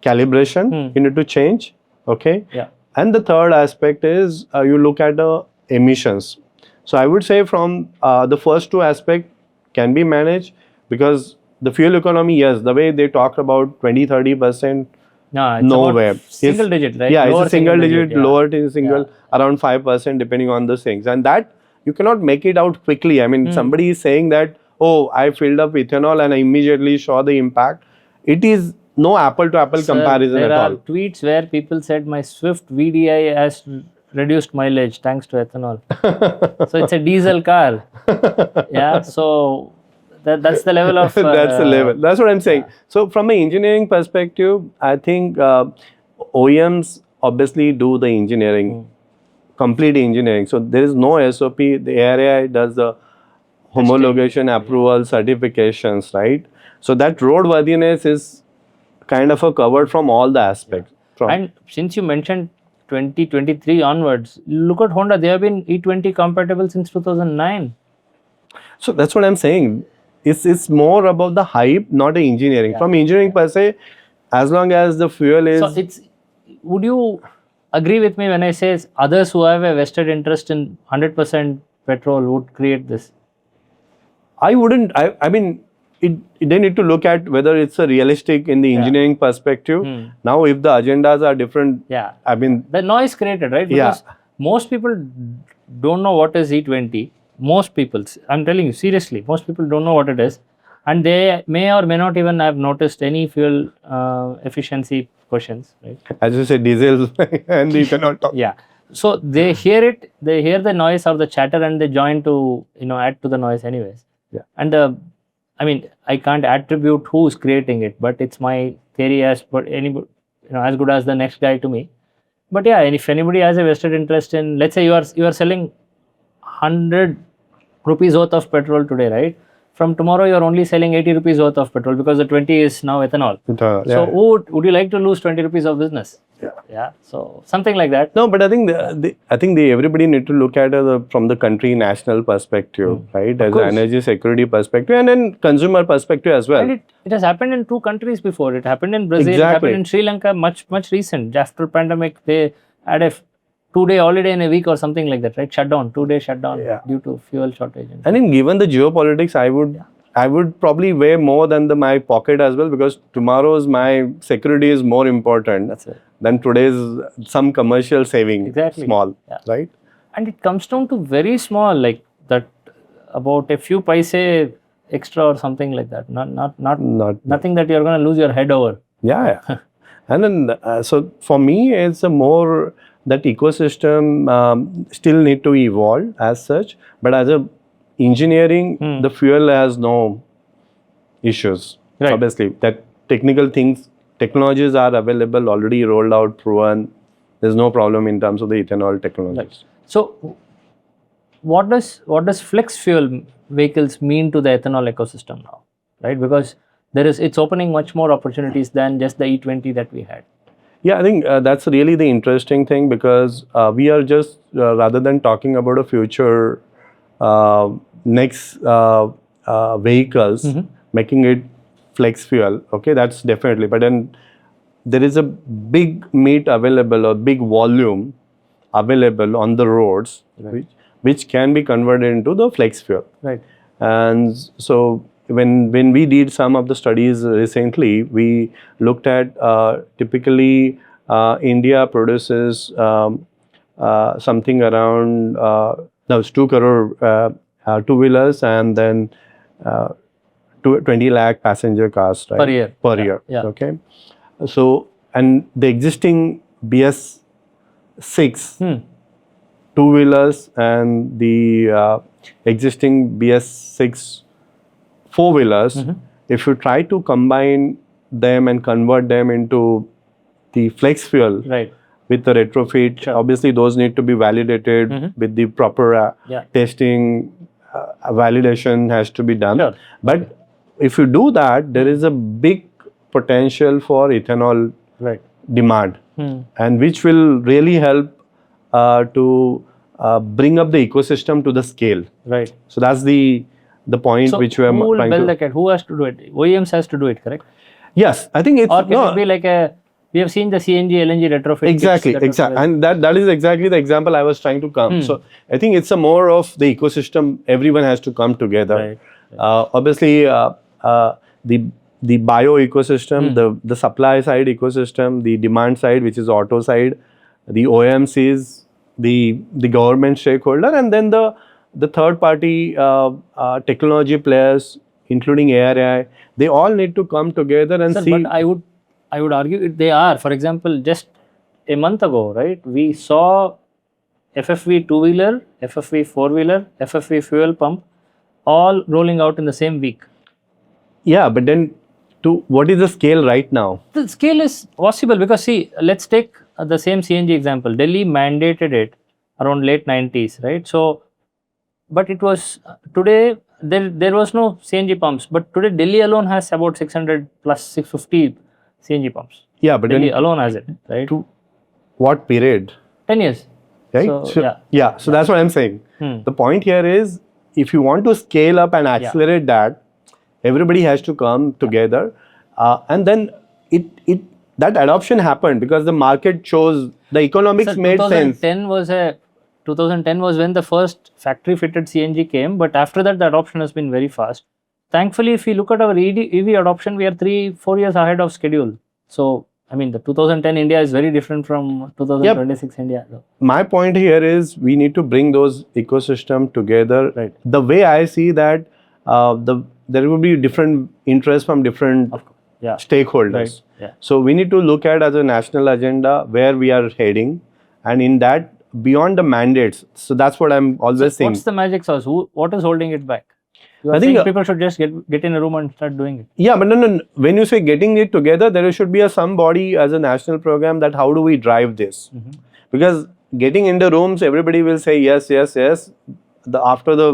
[SPEAKER 2] calibration. You need to change, okay?
[SPEAKER 1] Yeah.
[SPEAKER 2] And the third aspect is you look at the emissions. So I would say from the first 2 aspects can be managed, because the fuel economy, yes, the way they talked about 20-30%.
[SPEAKER 1] No, it's
[SPEAKER 2] nowhere.
[SPEAKER 1] about single digit, right?
[SPEAKER 2] Yeah,
[SPEAKER 1] Lower
[SPEAKER 2] it's a single digit, lower to single,
[SPEAKER 1] Yeah.
[SPEAKER 2] around 5% depending on the things. And that you cannot make it out quickly. I mean, somebody is saying that, oh, I filled up ethanol and I immediately saw the impact. It is no apple to apple comparison
[SPEAKER 1] there
[SPEAKER 2] at
[SPEAKER 1] are
[SPEAKER 2] all.
[SPEAKER 1] tweets where people said my Swift VDI has reduced mileage thanks to ethanol. So it's a diesel car. Yeah, so that's the level of
[SPEAKER 2] That's the level. That's what I'm saying. So from an engineering perspective, I think OEMs obviously do the engineering, complete engineering. So there is no SOP. The ARAI does the homologation, approval, certifications, right? So that roadworthiness is kind of covered from all the aspects.
[SPEAKER 1] And since you mentioned 2023 onwards, look at Honda. They have been E20 compatible since 2009.
[SPEAKER 2] So that's what I'm saying. It's more about the hype, not the engineering. From engineering per se, as long as the fuel is.
[SPEAKER 1] So would you agree with me when I say others who have a vested interest in 100% petrol would create this?
[SPEAKER 2] I wouldn't. I mean, they need to look at whether it's a realistic in the engineering perspective. Now, if the agendas are different,
[SPEAKER 1] Yeah.
[SPEAKER 2] I mean,
[SPEAKER 1] The noise created, right? Because most people don't know what is E20. Most people, I'm telling you seriously, most people don't know what it is. And they may or may not even have noticed any fuel efficiency questions, right?
[SPEAKER 2] as you said, diesel and the ethanol talk.
[SPEAKER 1] Yeah. So they hear it, they hear the noise or the chatter, and they join to, add to the noise anyways.
[SPEAKER 2] Yeah.
[SPEAKER 1] And I mean, I can't attribute who's creating it, but it's my theory as as good as the next guy to me. But yeah, and if anybody has a vested interest in, let's say you are selling 100 rupees worth of petrol today, right? From tomorrow you are only selling 80 rupees worth of petrol because the 20 is now ethanol. So would you like to lose 20 rupees of business? Yeah. So something like that.
[SPEAKER 2] No, but I think everybody need to look at it from the country national perspective, right? As an energy security perspective and then consumer perspective as well.
[SPEAKER 1] And it has happened in 2 countries before. It happened in Brazil, it happened in Sri Lanka, much recent. After pandemic, they had a 2-day holiday in a week or something like that, right? Shutdown, 2-day shutdown due to fuel shortage.
[SPEAKER 2] And then given the geopolitics, I would probably weigh more than my pocket as well, because tomorrow's my security is more important than today's some commercial saving. Small, right?
[SPEAKER 1] And it comes down to very small, like that, about a few paise extra or something like that. Not nothing that you're going to lose your head over.
[SPEAKER 2] Yeah. And then so for me, it's a more that ecosystem still need to evolve as such, but as a engineering, the fuel has no issues.
[SPEAKER 1] Right.
[SPEAKER 2] Obviously, that technologies are available, already rolled out, proven. There's no problem in terms of the ethanol technologies.
[SPEAKER 1] Right. So, what does flex fuel vehicles mean to the ethanol ecosystem now, right? Because it's opening much more opportunities than just the E20 that we had.
[SPEAKER 2] Yeah, I think that's really the interesting thing, because we are just rather than talking about a future next vehicles, making it flex fuel. Okay, that's definitely. But then there is a big meat available or big volume available on the roads, which can be converted into the flex fuel.
[SPEAKER 1] Right.
[SPEAKER 2] And so when we did some of the studies recently, we looked at typically India produces something around those 2 crore two-wheelers and then 20 lakh passenger cars, right? Per year.
[SPEAKER 1] Yeah.
[SPEAKER 2] Okay. So, and the existing BS6 two-wheelers and the existing BS6 four-wheelers, if you try to combine them and convert them into the flex fuel with the retrofit, obviously those need to be validated with the proper testing, validation has to be done. But if you do that, there is a big potential for ethanol demand, and which will really help to bring up the ecosystem to the scale.
[SPEAKER 1] Right.
[SPEAKER 2] So that's the point which we are
[SPEAKER 1] who will
[SPEAKER 2] trying
[SPEAKER 1] build
[SPEAKER 2] to.
[SPEAKER 1] the kit? Who has to do it? OEMs has to do it, correct?
[SPEAKER 2] Yes, I think it's.
[SPEAKER 1] Or can it be like we have seen the CNG, LNG retrofit.
[SPEAKER 2] Exactly. And that is exactly the example I was trying to come. So I think it's a more of the ecosystem. Everyone has to come together. Obviously, the bio ecosystem, the supply side ecosystem, the demand side, which is auto side, the OMCs, the government stakeholder, and then the third party technology players, including ARAI, they all need to come together and see.
[SPEAKER 1] But I would argue they are. For example, just a month ago, right, we saw FFV two-wheeler, FFV four-wheeler, FFV fuel pump, all rolling out in the same week.
[SPEAKER 2] Yeah, but then what is the scale right now?
[SPEAKER 1] The scale is possible because see, let's take the same CNG example. Delhi mandated it around late 90s, right? So, but it was today there was no CNG pumps, but today Delhi alone has about 600 plus 650 CNG pumps.
[SPEAKER 2] Yeah, but
[SPEAKER 1] Delhi alone has it, right?
[SPEAKER 2] To what period?
[SPEAKER 1] 10 years.
[SPEAKER 2] Right?
[SPEAKER 1] So,
[SPEAKER 2] so that's what I'm saying. The point here is, if you want to scale up and accelerate that, everybody has to come together, and then that adoption happened because the market chose, the economics
[SPEAKER 1] Sir,
[SPEAKER 2] made sense.
[SPEAKER 1] 2010 was when the first factory fitted CNG came, but after that the adoption has been very fast. Thankfully, if you look at our EV adoption, we are 3-4 years ahead of schedule. So I mean, the 2010 India is very different from 2026 India. though.
[SPEAKER 2] My point here is we need to bring those ecosystem together.
[SPEAKER 1] Right.
[SPEAKER 2] The way I see that, there will be different interests from different
[SPEAKER 1] Of course. Yeah.
[SPEAKER 2] stakeholders.
[SPEAKER 1] Right. Yeah.
[SPEAKER 2] So we need to look at as a national agenda where we are heading, and in that beyond the mandates. So that's what I'm always saying.
[SPEAKER 1] What's the magic sauce? What is holding it back? You are
[SPEAKER 2] I think,
[SPEAKER 1] saying people should just get in a room and start doing it.
[SPEAKER 2] Yeah, but no. When you say getting it together, there should be some body as a national program that how do we drive this? Because getting in the rooms, everybody will say yes. After the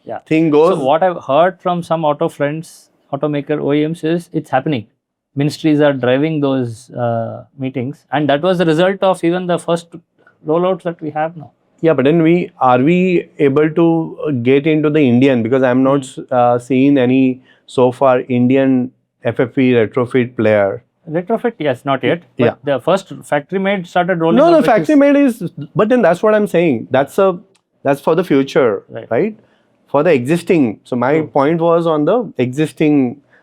[SPEAKER 1] Yeah.
[SPEAKER 2] thing goes.
[SPEAKER 1] So what I've heard from some auto friends, automaker OEMs is it's happening. Ministries are driving those meetings, and that was the result of even the first rollouts that we have now.
[SPEAKER 2] Yeah, but then are we able to get into the Indian? Because I'm not seeing any so far Indian FFE retrofit player.
[SPEAKER 1] Retrofit, yes, not yet. But
[SPEAKER 2] Yeah.
[SPEAKER 1] the first factory made started rolling.
[SPEAKER 2] No,
[SPEAKER 1] out,
[SPEAKER 2] no,
[SPEAKER 1] which
[SPEAKER 2] factory
[SPEAKER 1] is-
[SPEAKER 2] made is. But then that's what I'm saying. That's for the future,
[SPEAKER 1] Right.
[SPEAKER 2] right? For the existing. So my point was on the existing.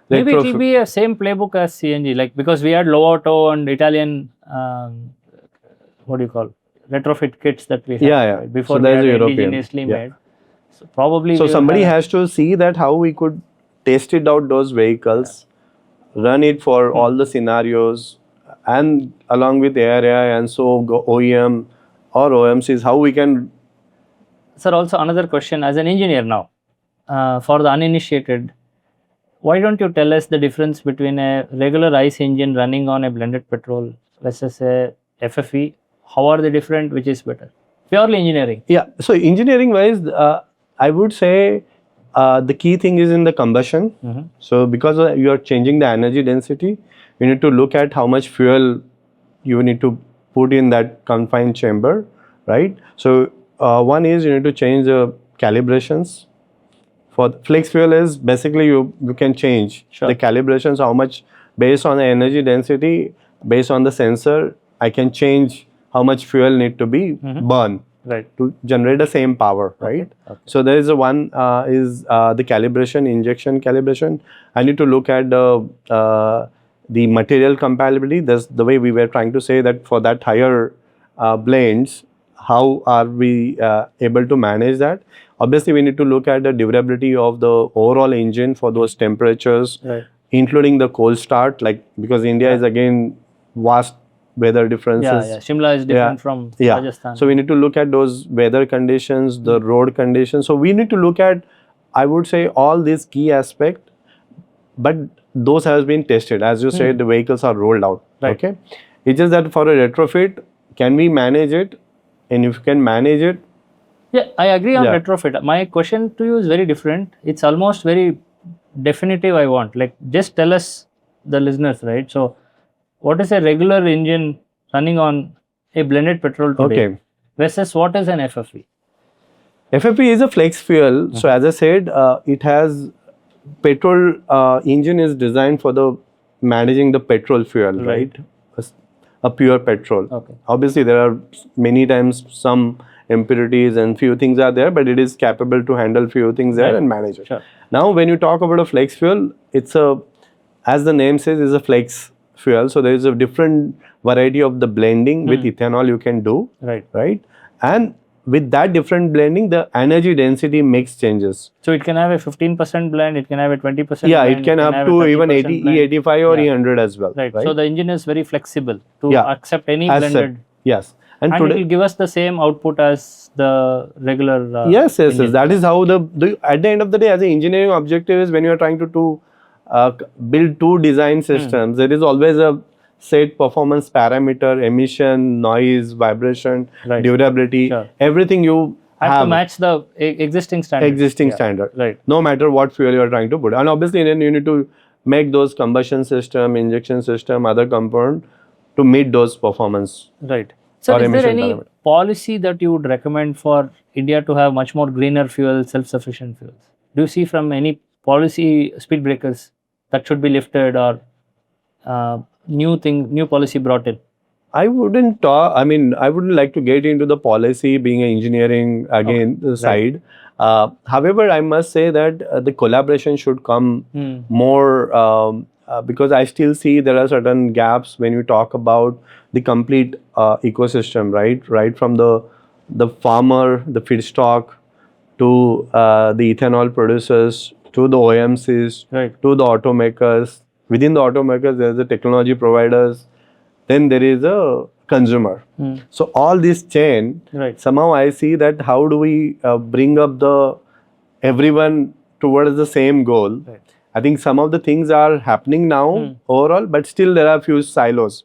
[SPEAKER 1] Maybe it will
[SPEAKER 2] retrofit.
[SPEAKER 1] be a same playbook as CNG, like because we had Lovato and Italian, what do you call, retrofit kits that we had
[SPEAKER 2] Yeah.
[SPEAKER 1] right, before
[SPEAKER 2] So
[SPEAKER 1] we
[SPEAKER 2] there's
[SPEAKER 1] had
[SPEAKER 2] European.
[SPEAKER 1] indigenously
[SPEAKER 2] Yeah.
[SPEAKER 1] made. So probably
[SPEAKER 2] So
[SPEAKER 1] we will
[SPEAKER 2] somebody
[SPEAKER 1] have-
[SPEAKER 2] has to see that how we could test it out those vehicles, run it for all the scenarios, and along with AI and so go OEM or OMCs, how we can.
[SPEAKER 1] Sir, also another question as an engineer now, for the uninitiated, why don't you tell us the difference between a regular ICE engine running on a blended petrol versus a FFE? How are they different? Which is better? Purely engineering.
[SPEAKER 2] Yeah. So engineering wise, I would say the key thing is in the combustion. So because you are changing the energy density, you need to look at how much fuel you need to put in that confined chamber, right? So one is you need to change the calibrations. For flex fuel is basically you can change
[SPEAKER 1] Sure.
[SPEAKER 2] the calibrations, how much based on the energy density, based on the sensor, I can change how much fuel need to be burned
[SPEAKER 1] Right.
[SPEAKER 2] to generate the same power, right?
[SPEAKER 1] Okay.
[SPEAKER 2] So there is a one is the calibration, injection calibration. I need to look at the material compatibility. That's the way we were trying to say that for that higher blends, how are we able to manage that? Obviously, we need to look at the durability of the overall engine for those temperatures,
[SPEAKER 1] Right.
[SPEAKER 2] including the cold start, like because India is again vast weather differences.
[SPEAKER 1] Yeah. Shimla is different from
[SPEAKER 2] Yeah.
[SPEAKER 1] Rajasthan.
[SPEAKER 2] So we need to look at those weather conditions, the road conditions. So we need to look at, I would say, all these key aspects, but those have been tested. As you said, the vehicles are rolled out.
[SPEAKER 1] Right.
[SPEAKER 2] Okay. It's just that for a retrofit, can we manage it? And if you can manage it,
[SPEAKER 1] Yeah, I agree on
[SPEAKER 2] Yeah.
[SPEAKER 1] retrofit. My question to you is very different. It's almost very definitive. I want, like, just tell us, the listeners, right? So, what is a regular engine running on a blended petrol today
[SPEAKER 2] okay.
[SPEAKER 1] versus what is an FFE?
[SPEAKER 2] FFP is a flex fuel. So as I said, it has petrol engine is designed for the managing the petrol fuel,
[SPEAKER 1] Right.
[SPEAKER 2] right? A pure petrol.
[SPEAKER 1] Okay.
[SPEAKER 2] Obviously, there are many times some impurities and few things are there, but it is capable to handle few things there
[SPEAKER 1] Right.
[SPEAKER 2] and manage it.
[SPEAKER 1] Sure.
[SPEAKER 2] Now, when you talk about a flex fuel, it's as the name says, is a flex fuel. So there is a different variety of the blending with ethanol you can do,
[SPEAKER 1] Right.
[SPEAKER 2] right? And with that different blending, the energy density mix changes.
[SPEAKER 1] So it can have a 15% blend. It can have a 20%.
[SPEAKER 2] Yeah,
[SPEAKER 1] blend,
[SPEAKER 2] it can up
[SPEAKER 1] have
[SPEAKER 2] to
[SPEAKER 1] a
[SPEAKER 2] even
[SPEAKER 1] 30%
[SPEAKER 2] 80,
[SPEAKER 1] blend.
[SPEAKER 2] E85 or
[SPEAKER 1] Yeah.
[SPEAKER 2] E100 as well.
[SPEAKER 1] Right. So the engine is very flexible to
[SPEAKER 2] Yeah.
[SPEAKER 1] accept any
[SPEAKER 2] As said,
[SPEAKER 1] blended,
[SPEAKER 2] yes. And
[SPEAKER 1] and it
[SPEAKER 2] today,
[SPEAKER 1] will give us the same output as the regular.
[SPEAKER 2] yes.
[SPEAKER 1] engine.
[SPEAKER 2] That is how the at the end of the day, as an engineering objective is when you are trying to build two design systems, there is always a set performance parameter, emission, noise, vibration,
[SPEAKER 1] Right.
[SPEAKER 2] durability,
[SPEAKER 1] Sure.
[SPEAKER 2] everything you
[SPEAKER 1] have
[SPEAKER 2] have
[SPEAKER 1] to match the existing standard.
[SPEAKER 2] existing
[SPEAKER 1] Yeah.
[SPEAKER 2] standard.
[SPEAKER 1] Right.
[SPEAKER 2] No matter what fuel you are trying to put. And obviously then you need to make those combustion system, injection system, other component to meet those performance.
[SPEAKER 1] Right. So,
[SPEAKER 2] Or
[SPEAKER 1] is there
[SPEAKER 2] emission
[SPEAKER 1] any
[SPEAKER 2] parameter.
[SPEAKER 1] policy that you would recommend for India to have much more greener fuel, self-sufficient fuels? Do you see from any policy speed breakers that should be lifted, or new policy brought in?
[SPEAKER 2] I wouldn't talk. I mean, I wouldn't like to get into the policy, being an engineering again side. However, I must say that the collaboration should come more because I still see there are certain gaps when you talk about the complete ecosystem, right? Right from the farmer, the feedstock, to the ethanol producers, to the OMCs, to the automakers. Within the automakers, there's the technology providers. Then there is a consumer. So all this chain, somehow I see that how do we bring up the everyone towards the same goal. I think some of the things are happening now overall, but still there are few silos.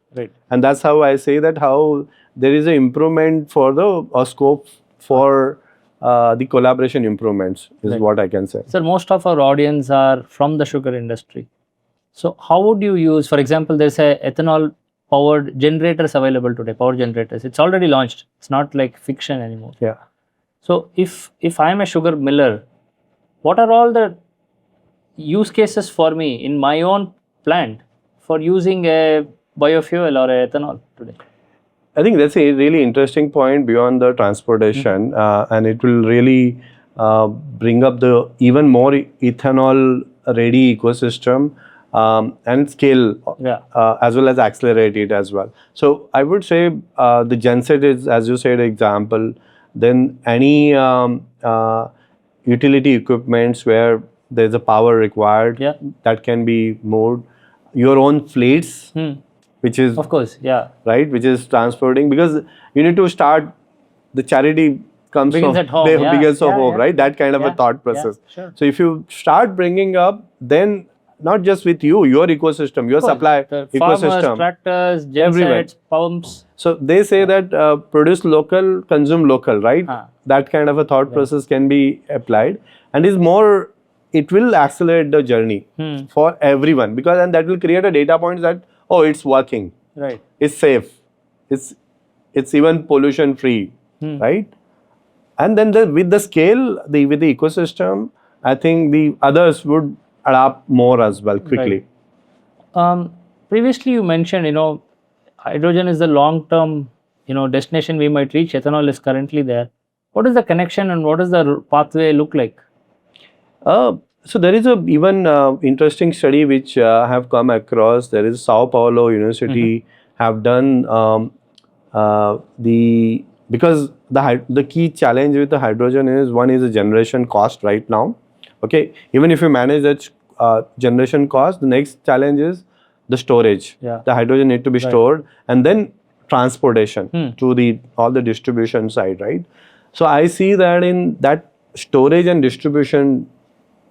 [SPEAKER 2] And that's how I say that how there is an improvement for the scope for the collaboration improvements is what I can say.
[SPEAKER 1] Sir, most of our audience are from the sugar industry. So how would you use, for example, there's a ethanol powered generators available today, power generators. It's already launched. It's not like fiction anymore.
[SPEAKER 2] Yeah.
[SPEAKER 1] So if I am a sugar miller, what are all the use cases for me in my own plant for using a biofuel or a ethanol today?
[SPEAKER 2] I think that's a really interesting point beyond the transportation, and it will really bring up the even more ethanol ready ecosystem and scale as well as accelerate it as well. So I would say the genset is, as you said, example. Then any utility equipments where there's a power required that can be moved. Your own fleets, which is
[SPEAKER 1] of course,
[SPEAKER 2] right, which is transporting, because you need to start the charity comes
[SPEAKER 1] begins
[SPEAKER 2] from
[SPEAKER 1] at home,
[SPEAKER 2] begins from home, right? That kind of a thought process.
[SPEAKER 1] Sure.
[SPEAKER 2] So if you start bringing up, then not just with you, your ecosystem, your supply ecosystem,
[SPEAKER 1] farmers, tractors, gensets, pumps.
[SPEAKER 2] So they say that produce local, consume local, right? That kind of a thought process can be applied, and is more. It will accelerate the journey for everyone, because and that will create a data point that it's working,
[SPEAKER 1] right?
[SPEAKER 2] It's safe, it's even pollution free, right? And then with the scale, with the ecosystem, I think the others would adapt more as well quickly.
[SPEAKER 1] Previously you mentioned, hydrogen is the long-term, destination we might reach. Ethanol is currently there. What is the connection and what does the pathway look like?
[SPEAKER 2] So there is a even interesting study which I have come across. There is Sao Paulo University have done because the key challenge with the hydrogen is one is the generation cost right now. Okay, even if you manage that generation cost, the next challenge is the storage. The hydrogen need to be stored, and then transportation to all the distribution side, right? So I see that in that storage and distribution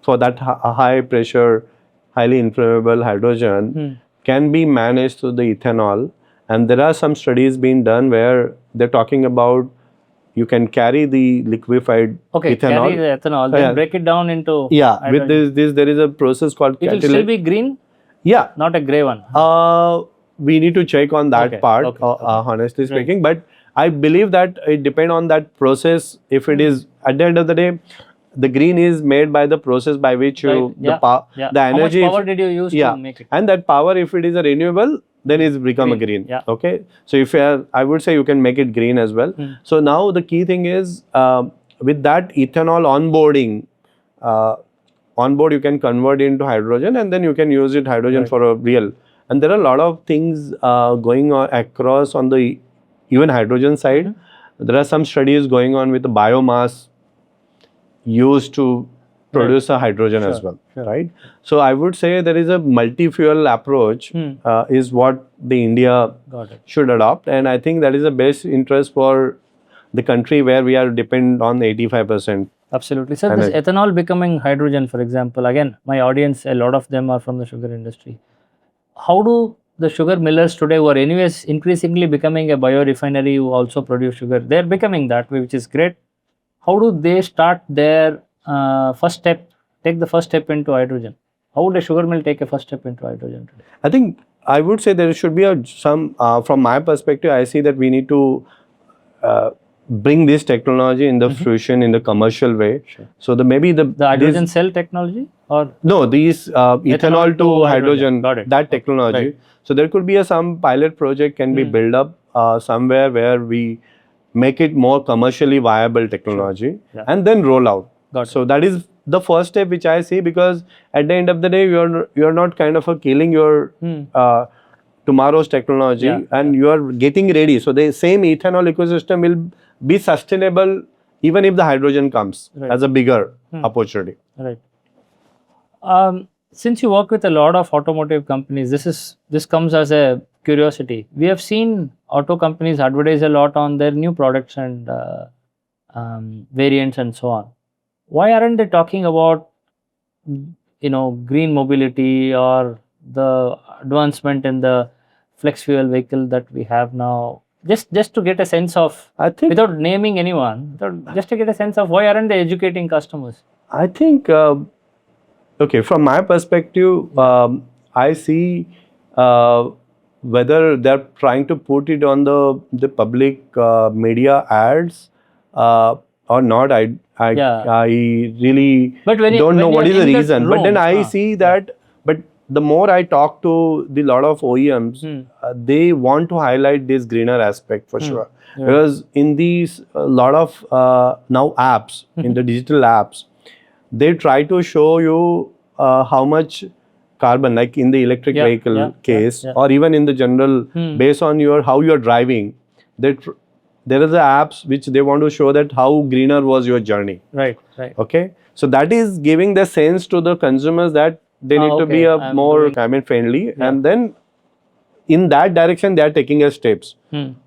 [SPEAKER 2] for that high pressure, highly inflammable hydrogen can be managed through the ethanol. And there are some studies being done where they're talking about you can carry the liquefied ethanol.
[SPEAKER 1] Carry the ethanol, then break it down into hydrogen.
[SPEAKER 2] With this there is a process called
[SPEAKER 1] it will still be green?
[SPEAKER 2] Yeah.
[SPEAKER 1] Not a grey one?
[SPEAKER 2] We need to check on that part, honestly speaking. But I believe that it depends on that process. If it is, at the end of the day, the green is made by the process by which you the energy.
[SPEAKER 1] How much power did you use to make it?
[SPEAKER 2] And that power, if it is a renewable, then it's become a green. Okay, so if I would say you can make it green as well. So now the key thing is with that ethanol onboarding, onboard you can convert into hydrogen, and then you can use it hydrogen for a real. And there are a lot of things going on across on the even hydrogen side. There are some studies going on with the biomass used to produce a hydrogen as well, right? So I would say there is a multi-fuel approach is what the India should adopt, and I think that is the best interest for the country where we are dependent on 85%.
[SPEAKER 1] Absolutely. So this ethanol becoming hydrogen, for example, again, my audience, a lot of them are from the sugar industry. How do the sugar millers today, who are anyways increasingly becoming a biorefinery who also produce sugar, they are becoming that way, which is great. How do they start their first step, take the first step into hydrogen? How would a sugar mill take a first step into hydrogen today?
[SPEAKER 2] I think I would say there should be some, from my perspective, I see that we need to bring this technology in the fruition in the commercial way. So maybe the
[SPEAKER 1] hydrogen cell technology? or
[SPEAKER 2] No, these ethanol to hydrogen,
[SPEAKER 1] Got it.
[SPEAKER 2] that technology.
[SPEAKER 1] Right.
[SPEAKER 2] So there could be some pilot project can be built up somewhere where we make it more commercially viable technology
[SPEAKER 1] Yeah.
[SPEAKER 2] and then roll out.
[SPEAKER 1] Got it.
[SPEAKER 2] So that is the first step which I see, because at the end of the day you're not kind of killing your tomorrow's technology,
[SPEAKER 1] Yeah,
[SPEAKER 2] and you are getting ready. So the same ethanol ecosystem will be sustainable even if the hydrogen comes
[SPEAKER 1] Right.
[SPEAKER 2] as a bigger opportunity.
[SPEAKER 1] Right. Since you work with a lot of automotive companies, this comes as a curiosity. We have seen auto companies advertise a lot on their new products and variants and so on. Why aren't they talking about green mobility or the advancement in the flex fuel vehicle that we have now? Just to get a sense of,
[SPEAKER 2] I think
[SPEAKER 1] without naming anyone, just to get a sense of why aren't they educating customers?
[SPEAKER 2] I think, okay, from my perspective, I see whether they're trying to put it on the public media ads or not.
[SPEAKER 1] Yeah.
[SPEAKER 2] I really
[SPEAKER 1] But when
[SPEAKER 2] don't know
[SPEAKER 1] when
[SPEAKER 2] what is
[SPEAKER 1] you're
[SPEAKER 2] the
[SPEAKER 1] in that
[SPEAKER 2] reason. But then
[SPEAKER 1] room,
[SPEAKER 2] I see that, but the more I talk to the lot of OEMs, they want to highlight this greener aspect for sure.
[SPEAKER 1] Yeah.
[SPEAKER 2] Because in these lot of now apps, in the digital apps, they try to show you how much carbon, like in the electric vehicle case, or even in the general, based on how you're driving, there is the apps which they want to show that how greener was your journey.
[SPEAKER 1] Right.
[SPEAKER 2] Okay, so that is giving the sense to the consumers that they need to be a
[SPEAKER 1] I'm
[SPEAKER 2] more
[SPEAKER 1] doing-
[SPEAKER 2] climate friendly, and then in that direction they are taking a steps.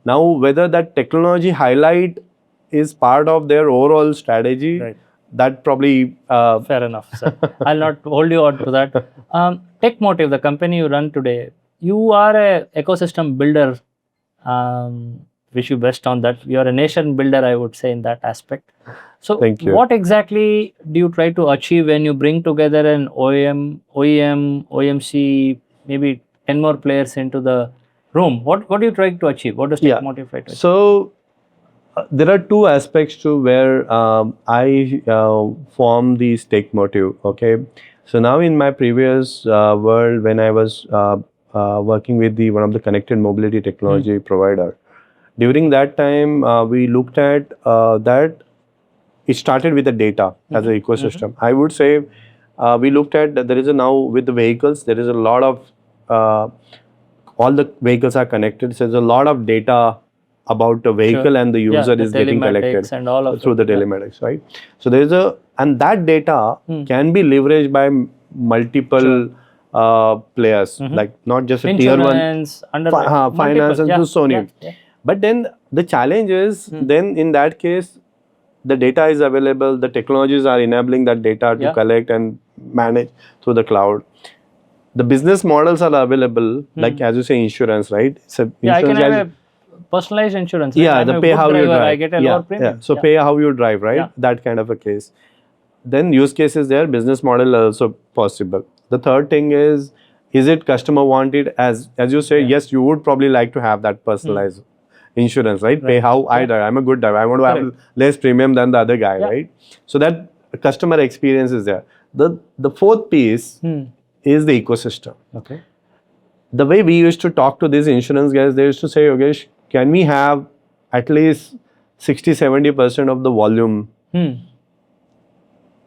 [SPEAKER 2] Now whether that technology highlight is part of their overall strategy,
[SPEAKER 1] Right.
[SPEAKER 2] that probably
[SPEAKER 1] Fair enough, sir. I'll not hold you on to that. TechMotive, the company you run today, you are a ecosystem builder. Wish you best on that. You are a nation builder, I would say, in that aspect. So,
[SPEAKER 2] Thank you.
[SPEAKER 1] what exactly do you try to achieve when you bring together an OEM, OMC, maybe 10 more players into the room? What do you try to achieve? What does
[SPEAKER 2] Yeah.
[SPEAKER 1] TechMotive try to achieve?
[SPEAKER 2] So there are two aspects to where I form the stake motive. Okay, so now in my previous world, when I was working with one of the connected mobility technology provider, during that time we looked at that it started with the data as an ecosystem. I would say we looked at that there is now with the vehicles, there is a lot of all the vehicles are connected. So there's a lot of data about the vehicle and the user
[SPEAKER 1] the
[SPEAKER 2] is getting collected
[SPEAKER 1] telematics and all of
[SPEAKER 2] through the telematics, right? So there is and that data can be leveraged by multiple players, like not just a tier one,
[SPEAKER 1] Insurance,
[SPEAKER 2] finance and so on.
[SPEAKER 1] Yeah.
[SPEAKER 2] But then the challenge is then in that case, the data is available, the technologies are enabling that data to collect and manage through the cloud. The business models are available, like as you say, insurance, right? So
[SPEAKER 1] I can have a personalized insurance. Right?
[SPEAKER 2] Yeah,
[SPEAKER 1] I'm
[SPEAKER 2] the
[SPEAKER 1] a
[SPEAKER 2] pay
[SPEAKER 1] good
[SPEAKER 2] how you
[SPEAKER 1] driver,
[SPEAKER 2] drive.
[SPEAKER 1] I get a lower premium.
[SPEAKER 2] So pay how you drive, right?
[SPEAKER 1] Yeah.
[SPEAKER 2] That kind of a case. Then use cases there, business model also possible. The third thing is it customer wanted? As you say, yes, you would probably like to have that personalized insurance, right? Pay how I drive. I'm a good driver. I want to have less premium than the other guy, right? So that customer experience is there. The fourth piece is the ecosystem.
[SPEAKER 1] Okay.
[SPEAKER 2] The way we used to talk to these insurance guys, they used to say, Yogesh, can we have at least 60-70% of the volume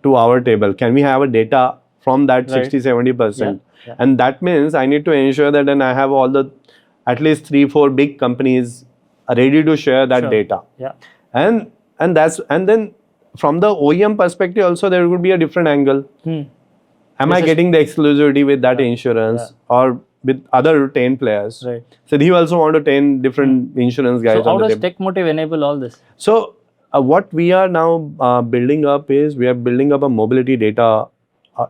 [SPEAKER 2] to our table? Can we have a data from that 60-70%?
[SPEAKER 1] Yeah.
[SPEAKER 2] And that means I need to ensure that then I have all the at least 3-4 big companies are ready to share that data.
[SPEAKER 1] Yeah.
[SPEAKER 2] And then from the OEM perspective also there would be a different angle. Am I getting the exclusivity with that insurance or with other 10 players?
[SPEAKER 1] Right.
[SPEAKER 2] So he also want to 10 different insurance guys.
[SPEAKER 1] So how
[SPEAKER 2] on the
[SPEAKER 1] does
[SPEAKER 2] table.
[SPEAKER 1] TechMotive enable all this?
[SPEAKER 2] So what we are now building up is we are building up a mobility data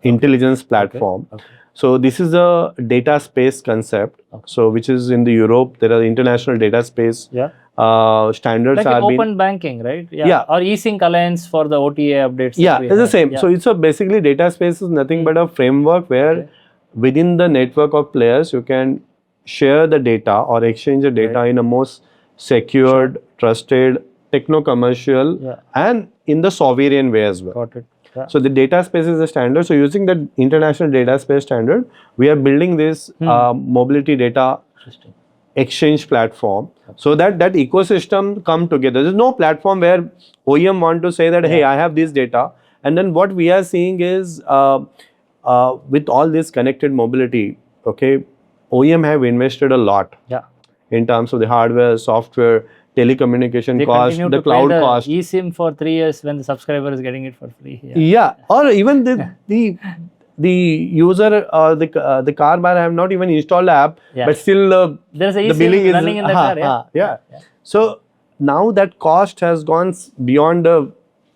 [SPEAKER 2] intelligence platform.
[SPEAKER 1] Okay.
[SPEAKER 2] So this is a data space concept. So which is in the Europe, there are international data space standards
[SPEAKER 1] Like
[SPEAKER 2] are
[SPEAKER 1] open banking, right? Yeah. Or eSync Alliance for the OTA updates.
[SPEAKER 2] Yeah, it's the same. So it's basically data space is nothing but a framework where within the network of players you can share the data or exchange the data in a most secured, trusted, techno-commercial and in the sovereign way as well.
[SPEAKER 1] Got it. Yeah.
[SPEAKER 2] So the data space is a standard. So using the international data space standard, we are building this mobility data
[SPEAKER 1] Interesting.
[SPEAKER 2] exchange platform, so that that ecosystem come together. There's no platform where OEM want to say that, hey, I have this data. And then what we are seeing is with all this connected mobility, okay, OEM have invested a lot
[SPEAKER 1] Yeah.
[SPEAKER 2] in terms of the hardware, software, telecommunication
[SPEAKER 1] They
[SPEAKER 2] cost,
[SPEAKER 1] continue
[SPEAKER 2] the
[SPEAKER 1] to
[SPEAKER 2] cloud
[SPEAKER 1] pay the
[SPEAKER 2] cost.
[SPEAKER 1] eSIM for 3 years when the subscriber is getting it for free. Yeah.
[SPEAKER 2] Yeah, or even the user, the car buyer have not even installed the app,
[SPEAKER 1] Yeah.
[SPEAKER 2] but still
[SPEAKER 1] There's a
[SPEAKER 2] the billing
[SPEAKER 1] eSIM
[SPEAKER 2] is
[SPEAKER 1] running in the car. Yeah.
[SPEAKER 2] yeah. So now that cost has gone beyond the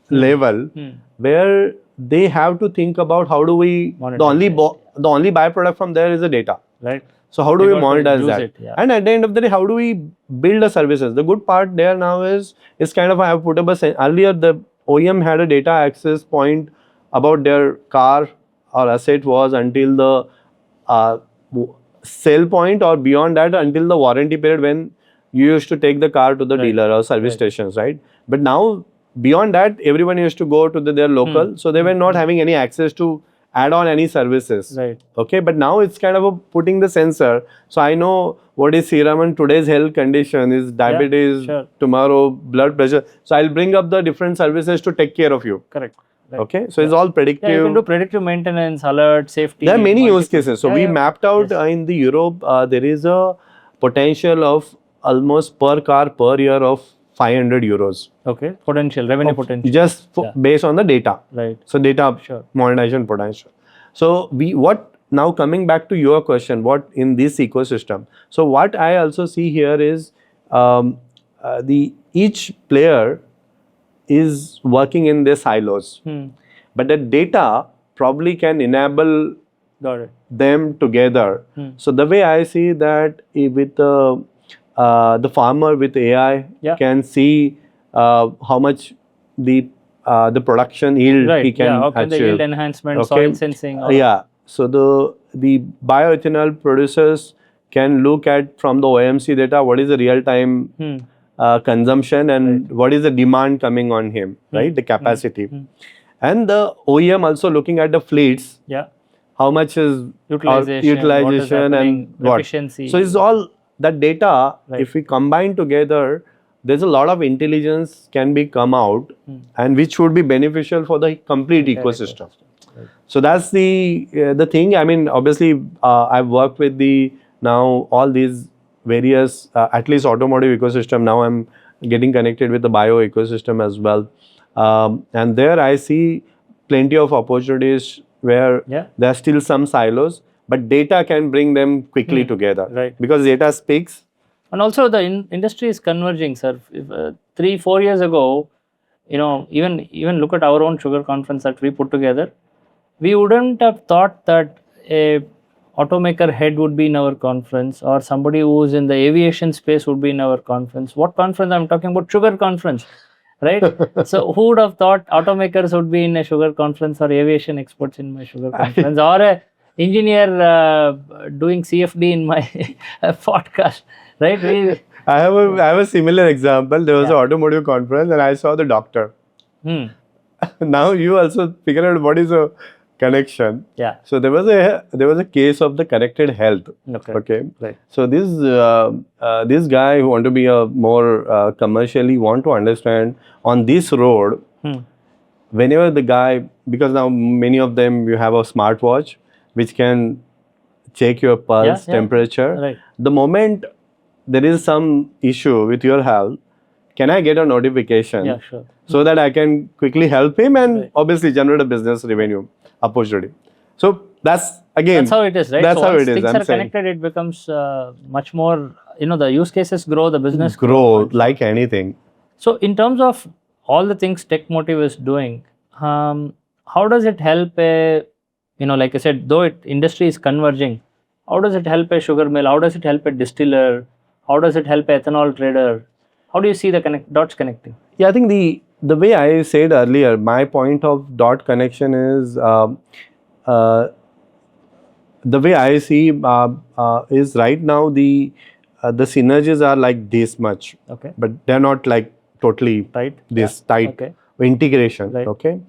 [SPEAKER 2] level where they have to think about how do we
[SPEAKER 1] Monetize
[SPEAKER 2] the only byproduct from there is the data.
[SPEAKER 1] Right.
[SPEAKER 2] So how do
[SPEAKER 1] They
[SPEAKER 2] we
[SPEAKER 1] got to
[SPEAKER 2] monetize
[SPEAKER 1] use
[SPEAKER 2] that?
[SPEAKER 1] it, yeah.
[SPEAKER 2] And at the end of the day, how do we build the services? The good part there now is kind of I have put up earlier the OEM had a data access point about their car or asset was until the sale point, or beyond that until the warranty period when you used to take the car to the dealer or service stations, right? But now beyond that, everyone used to go to their local, so they were not having any access to add on any services.
[SPEAKER 1] Right.
[SPEAKER 2] Okay, but now it's kind of putting the sensor. So I know what is serum and today's health condition is diabetes,
[SPEAKER 1] sure.
[SPEAKER 2] tomorrow blood pressure. So I'll bring up the different services to take care of you.
[SPEAKER 1] Correct. Right.
[SPEAKER 2] Okay, so it's all predictive.
[SPEAKER 1] Yeah, you can do predictive maintenance, alert, safety.
[SPEAKER 2] There are many use cases. So we
[SPEAKER 1] yeah.
[SPEAKER 2] mapped out in the Europe, there is a potential of almost per car per year of 500 euros.
[SPEAKER 1] Okay, potential, revenue potential.
[SPEAKER 2] Just based on the data.
[SPEAKER 1] Right.
[SPEAKER 2] So data monetization potential. So now coming back to your question, what in this ecosystem? So what I also see here is each player is working in their silos, but the data probably can enable them together. So the way I see that with the farmer with AI can see how much the production yield he can achieve.
[SPEAKER 1] The yield enhancement, soil sensing.
[SPEAKER 2] So the bioethanol producers can look at from the OMC data what is the real time consumption and what is the demand coming on him, right? The capacity. And the OEM also looking at the fleets. How much is utilization and what?
[SPEAKER 1] Efficiency.
[SPEAKER 2] So it's all that data. If we combine together, there's a lot of intelligence can be come out, and which would be beneficial for the complete ecosystem. So that's the thing. I mean, obviously, I've worked with now all these various at least automotive ecosystem. Now I'm getting connected with the bio ecosystem as well, and there I see plenty of opportunities where there are still some silos, but data can bring them quickly together,
[SPEAKER 1] right?
[SPEAKER 2] Because data speaks.
[SPEAKER 1] And also the industry is converging, sir. If, 3-4 years ago, even look at our own sugar conference that we put together, we wouldn't have thought that a automaker head would be in our conference, or somebody who's in the aviation space would be in our conference. What conference? I'm talking about sugar conference, right? So who would have thought automakers would be in a sugar conference, or aviation experts in my sugar conference, or a engineer doing CFD in my podcast, right?
[SPEAKER 2] I have a similar example. There was an automotive conference and I saw the doctor. Now you also figure out what is a connection. So there was a case of the connected health. Okay.
[SPEAKER 1] Right.
[SPEAKER 2] So this guy who want to be a more commercially want to understand on this road, whenever the guy, because now many of them you have a smartwatch which can check your pulse, temperature.
[SPEAKER 1] Right.
[SPEAKER 2] The moment there is some issue with your health, can I get a notification? So that I can quickly help him and obviously generate a business revenue opportunity. So that's
[SPEAKER 1] how it is, right?
[SPEAKER 2] That's
[SPEAKER 1] so
[SPEAKER 2] how
[SPEAKER 1] once
[SPEAKER 2] it is.
[SPEAKER 1] Things are connected, it becomes much more, the use cases grow, the business
[SPEAKER 2] grow like anything.
[SPEAKER 1] So in terms of all the things TechMotive is doing, how does it help like I said, though industry is converging, how does it help a sugar mill? How does it help a distiller? How does it help an ethanol trader? How do you see the dots connecting?
[SPEAKER 2] Yeah, I think the way I said earlier, my point of dot connection is the way I see is right now the synergies are like this much, but they're not like totally tight. integration.
[SPEAKER 1] Right.
[SPEAKER 2] Okay,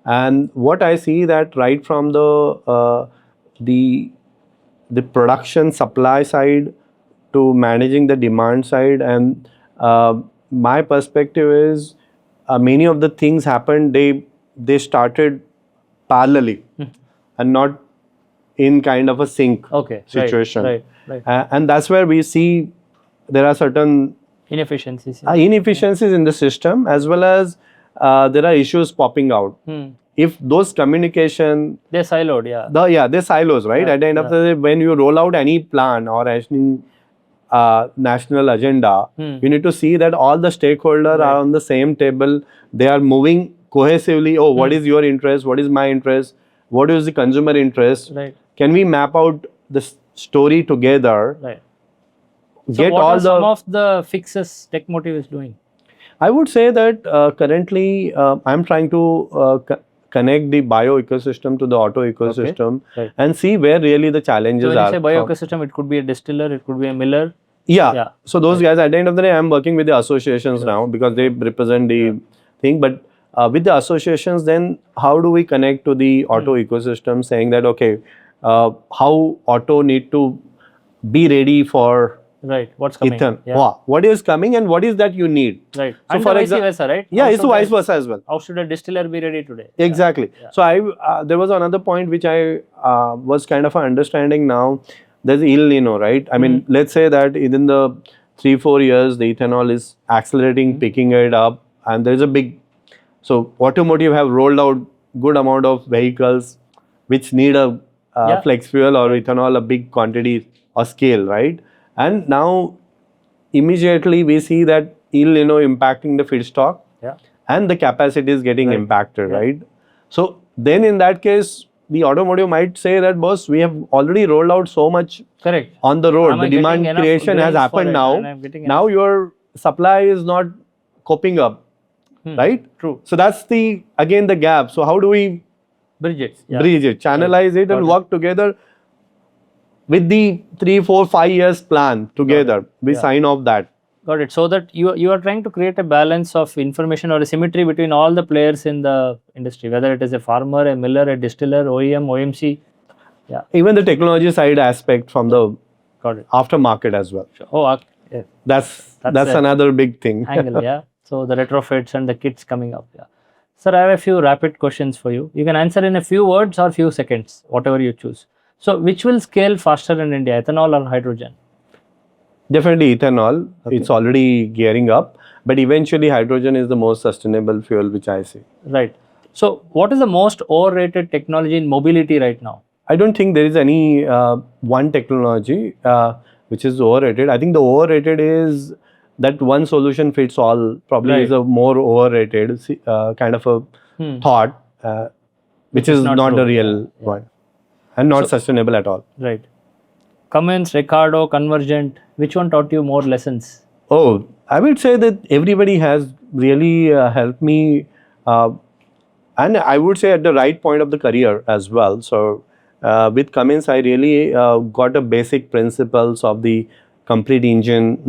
[SPEAKER 2] and what I see that right from the production supply side to managing the demand side, and my perspective is many of the things happened, they started parallelly and not in kind of a sync
[SPEAKER 1] Okay.
[SPEAKER 2] situation.
[SPEAKER 1] Right.
[SPEAKER 2] And that's where we see there are certain
[SPEAKER 1] Inefficiencies.
[SPEAKER 2] inefficiencies in the system, as well as there are issues popping out. If those communication,
[SPEAKER 1] They're siloed. Yeah.
[SPEAKER 2] they're silos, right?
[SPEAKER 1] Yeah,
[SPEAKER 2] At the end of the day, when you roll out any plan or any national agenda, you need to see that all the stakeholders are on the same table. They are moving cohesively. Oh, what is your interest? What is my interest? What is the consumer interest?
[SPEAKER 1] Right.
[SPEAKER 2] Can we map out the story together?
[SPEAKER 1] Right. So
[SPEAKER 2] Get
[SPEAKER 1] what
[SPEAKER 2] all
[SPEAKER 1] are some
[SPEAKER 2] the.
[SPEAKER 1] of the fixes TechMotive is doing?
[SPEAKER 2] I would say that currently I'm trying to connect the bio ecosystem to the auto ecosystem
[SPEAKER 1] Right.
[SPEAKER 2] and see where really the challenges
[SPEAKER 1] So when
[SPEAKER 2] are.
[SPEAKER 1] you say bio
[SPEAKER 2] from-
[SPEAKER 1] ecosystem, it could be a distiller, it could be a miller.
[SPEAKER 2] Yeah.
[SPEAKER 1] Yeah.
[SPEAKER 2] So those guys, at the end of the day, I'm working with the associations now because they represent the thing. But with the associations, then how do we connect to the auto ecosystem, saying that okay, how auto need to be ready for
[SPEAKER 1] Right. What's coming?
[SPEAKER 2] Ethan?
[SPEAKER 1] Yeah.
[SPEAKER 2] What is coming and what is that you need?
[SPEAKER 1] Right.
[SPEAKER 2] So
[SPEAKER 1] And
[SPEAKER 2] for
[SPEAKER 1] vice
[SPEAKER 2] example,
[SPEAKER 1] versa, right?
[SPEAKER 2] yeah,
[SPEAKER 1] How
[SPEAKER 2] it's
[SPEAKER 1] should
[SPEAKER 2] vice
[SPEAKER 1] a-
[SPEAKER 2] versa as well.
[SPEAKER 1] How should a distiller be ready today?
[SPEAKER 2] Exactly. So there was another point which I was kind of understanding now. There's El Nino, right? I mean, let's say that within the 3-4 years, the ethanol is accelerating, picking it up, and there's a big. So automotive have rolled out good amount of vehicles which need a flex fuel or ethanol, a big quantity or scale, right? And now immediately we see that El Nino impacting the feedstock
[SPEAKER 1] Yeah.
[SPEAKER 2] and the capacity is getting impacted, right? So then in that case, the automotive might say that, boss, we have already rolled out so much
[SPEAKER 1] Correct.
[SPEAKER 2] on the road.
[SPEAKER 1] Am I
[SPEAKER 2] The demand
[SPEAKER 1] getting enough
[SPEAKER 2] creation has
[SPEAKER 1] grains for
[SPEAKER 2] happened
[SPEAKER 1] it?
[SPEAKER 2] now.
[SPEAKER 1] And I'm getting
[SPEAKER 2] Now your supply is not coping up, right?
[SPEAKER 1] True.
[SPEAKER 2] So that's the again the gap. So how do we
[SPEAKER 1] Bridge it. Yeah.
[SPEAKER 2] bridge it, channelize it, and work together with the 3, 4, 5 years plan together? We sign off that.
[SPEAKER 1] Got it. So that you are trying to create a balance of information or a symmetry between all the players in the industry, whether it is a farmer, a miller, a distiller, OEM, OMC. Yeah.
[SPEAKER 2] Even the technology side aspect from the
[SPEAKER 1] Got it.
[SPEAKER 2] aftermarket as well.
[SPEAKER 1] Oh, yeah.
[SPEAKER 2] That's
[SPEAKER 1] a-
[SPEAKER 2] another big thing.
[SPEAKER 1] Angle. Yeah. So the retrofits and the kits coming up. Yeah. Sir, I have a few rapid questions for you. You can answer in a few words or few seconds, whatever you choose. So which will scale faster in India, ethanol or hydrogen?
[SPEAKER 2] Definitely ethanol. It's already gearing up, but eventually hydrogen is the most sustainable fuel, which I see.
[SPEAKER 1] Right. So what is the most overrated technology in mobility right now?
[SPEAKER 2] I don't think there is any one technology which is overrated. I think the overrated is that one solution fits all. Probably is a more overrated kind of a thought, which is not
[SPEAKER 1] true.
[SPEAKER 2] the real one, and not sustainable at all.
[SPEAKER 1] Right. Cummins, Ricardo, Convergent, which one taught you more lessons?
[SPEAKER 2] Oh, I would say that everybody has really helped me, and I would say at the right point of the career as well. So with Cummins, I really got the basic principles of the complete engine,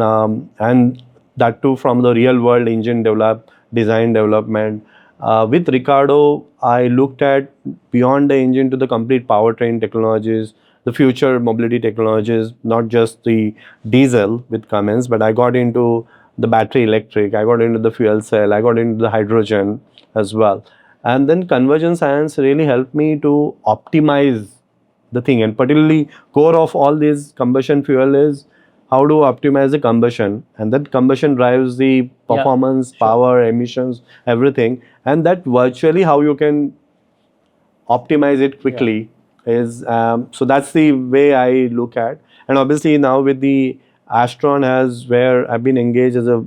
[SPEAKER 2] and that too from the real world engine design development. With Ricardo, I looked at beyond the engine to the complete powertrain technologies, the future mobility technologies, not just the diesel with Cummins, but I got into the battery electric, I got into the fuel cell, I got into the hydrogen as well. And then conversion science really helped me to optimize the thing, and particularly core of all this combustion fuel is how to optimize the combustion, and that combustion drives the performance, power, emissions, everything, and that virtually how you can optimize it quickly is so that's the way I look at. And obviously now with the Astron has where I've been engaged as a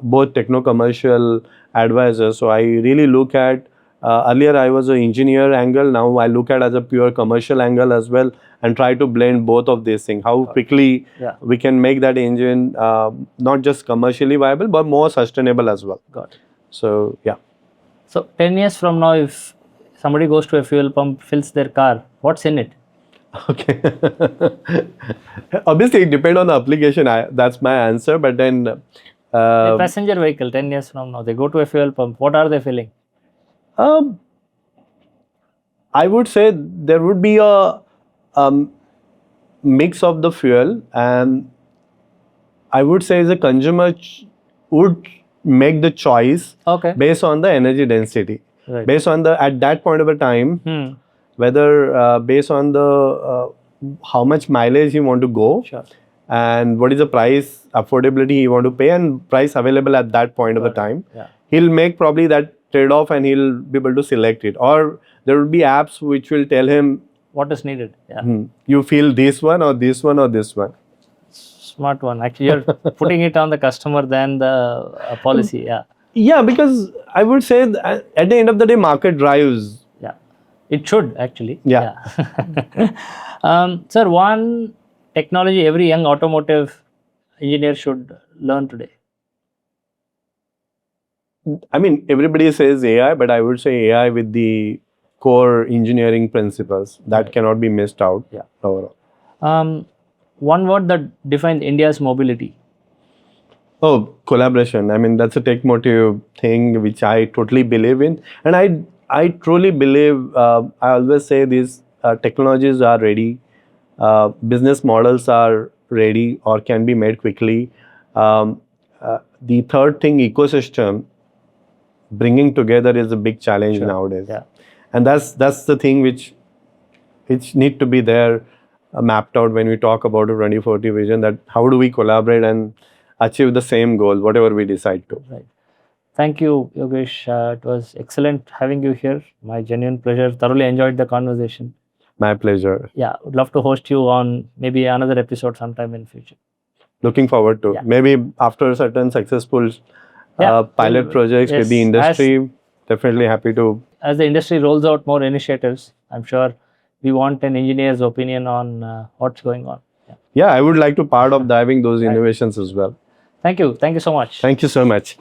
[SPEAKER 2] both techno-commercial advisor, so I really look at earlier I was an engineer angle, now I look at as a pure commercial angle as well, and try to blend both of these things, how quickly we can make that engine not just commercially viable but more sustainable as well.
[SPEAKER 1] Got it.
[SPEAKER 2] So yeah.
[SPEAKER 1] So 10 years from now, if somebody goes to a fuel pump, fills their car, what's in it?
[SPEAKER 2] Okay. Obviously, it depends on the application. That's my answer. But then,
[SPEAKER 1] A passenger vehicle, 10 years from now, they go to a fuel pump, what are they filling?
[SPEAKER 2] I would say there would be a mix of the fuel, and I would say the consumer would make the choice
[SPEAKER 1] Okay.
[SPEAKER 2] based on the energy density,
[SPEAKER 1] Right.
[SPEAKER 2] based on the at that point of a time, whether based on the how much mileage you want to go,
[SPEAKER 1] Sure.
[SPEAKER 2] and what is the price affordability you want to pay, and price available at that point of the time.
[SPEAKER 1] Yeah.
[SPEAKER 2] He'll make probably that trade-off, and he'll be able to select it. Or there will be apps which will tell him,
[SPEAKER 1] What is needed? Yeah.
[SPEAKER 2] you feel this one or this one or this one.
[SPEAKER 1] Smart one. Actually, you're putting it on the customer than the policy. Yeah.
[SPEAKER 2] Yeah, because I would say that at the end of the day, market drives.
[SPEAKER 1] Yeah. It should actually.
[SPEAKER 2] Yeah.
[SPEAKER 1] Sir, one technology every young automotive engineer should learn today.
[SPEAKER 2] I mean, everybody says AI, but I would say AI with the core engineering principles that cannot be missed out.
[SPEAKER 1] Yeah.
[SPEAKER 2] Overall.
[SPEAKER 1] One word that defines India's mobility.
[SPEAKER 2] Oh, collaboration. I mean, that's a tech motive thing which I totally believe in. And I truly believe, I always say these technologies are ready, business models are ready or can be made quickly. The third thing, ecosystem, bringing together is a big challenge nowadays.
[SPEAKER 1] Yeah.
[SPEAKER 2] And that's the thing which need to be there, mapped out when we talk about a 2040 vision, that how do we collaborate and achieve the same goal, whatever we decide to.
[SPEAKER 1] Right. Thank you, Yogesh. It was excellent having you here. My genuine pleasure. Thoroughly enjoyed the conversation.
[SPEAKER 2] My pleasure.
[SPEAKER 1] Yeah, would love to host you on maybe another episode sometime in future.
[SPEAKER 2] Looking forward to.
[SPEAKER 1] Yeah.
[SPEAKER 2] Maybe after certain successful pilot
[SPEAKER 1] Well,
[SPEAKER 2] projects with the
[SPEAKER 1] yes,
[SPEAKER 2] industry, definitely happy to.
[SPEAKER 1] As the industry rolls out more initiatives, I'm sure we want an engineer's opinion on what's going on. Yeah.
[SPEAKER 2] Yeah, I would like to part of driving those innovations as well.
[SPEAKER 1] Thank you. Thank you so much.
[SPEAKER 2] Thank you so much.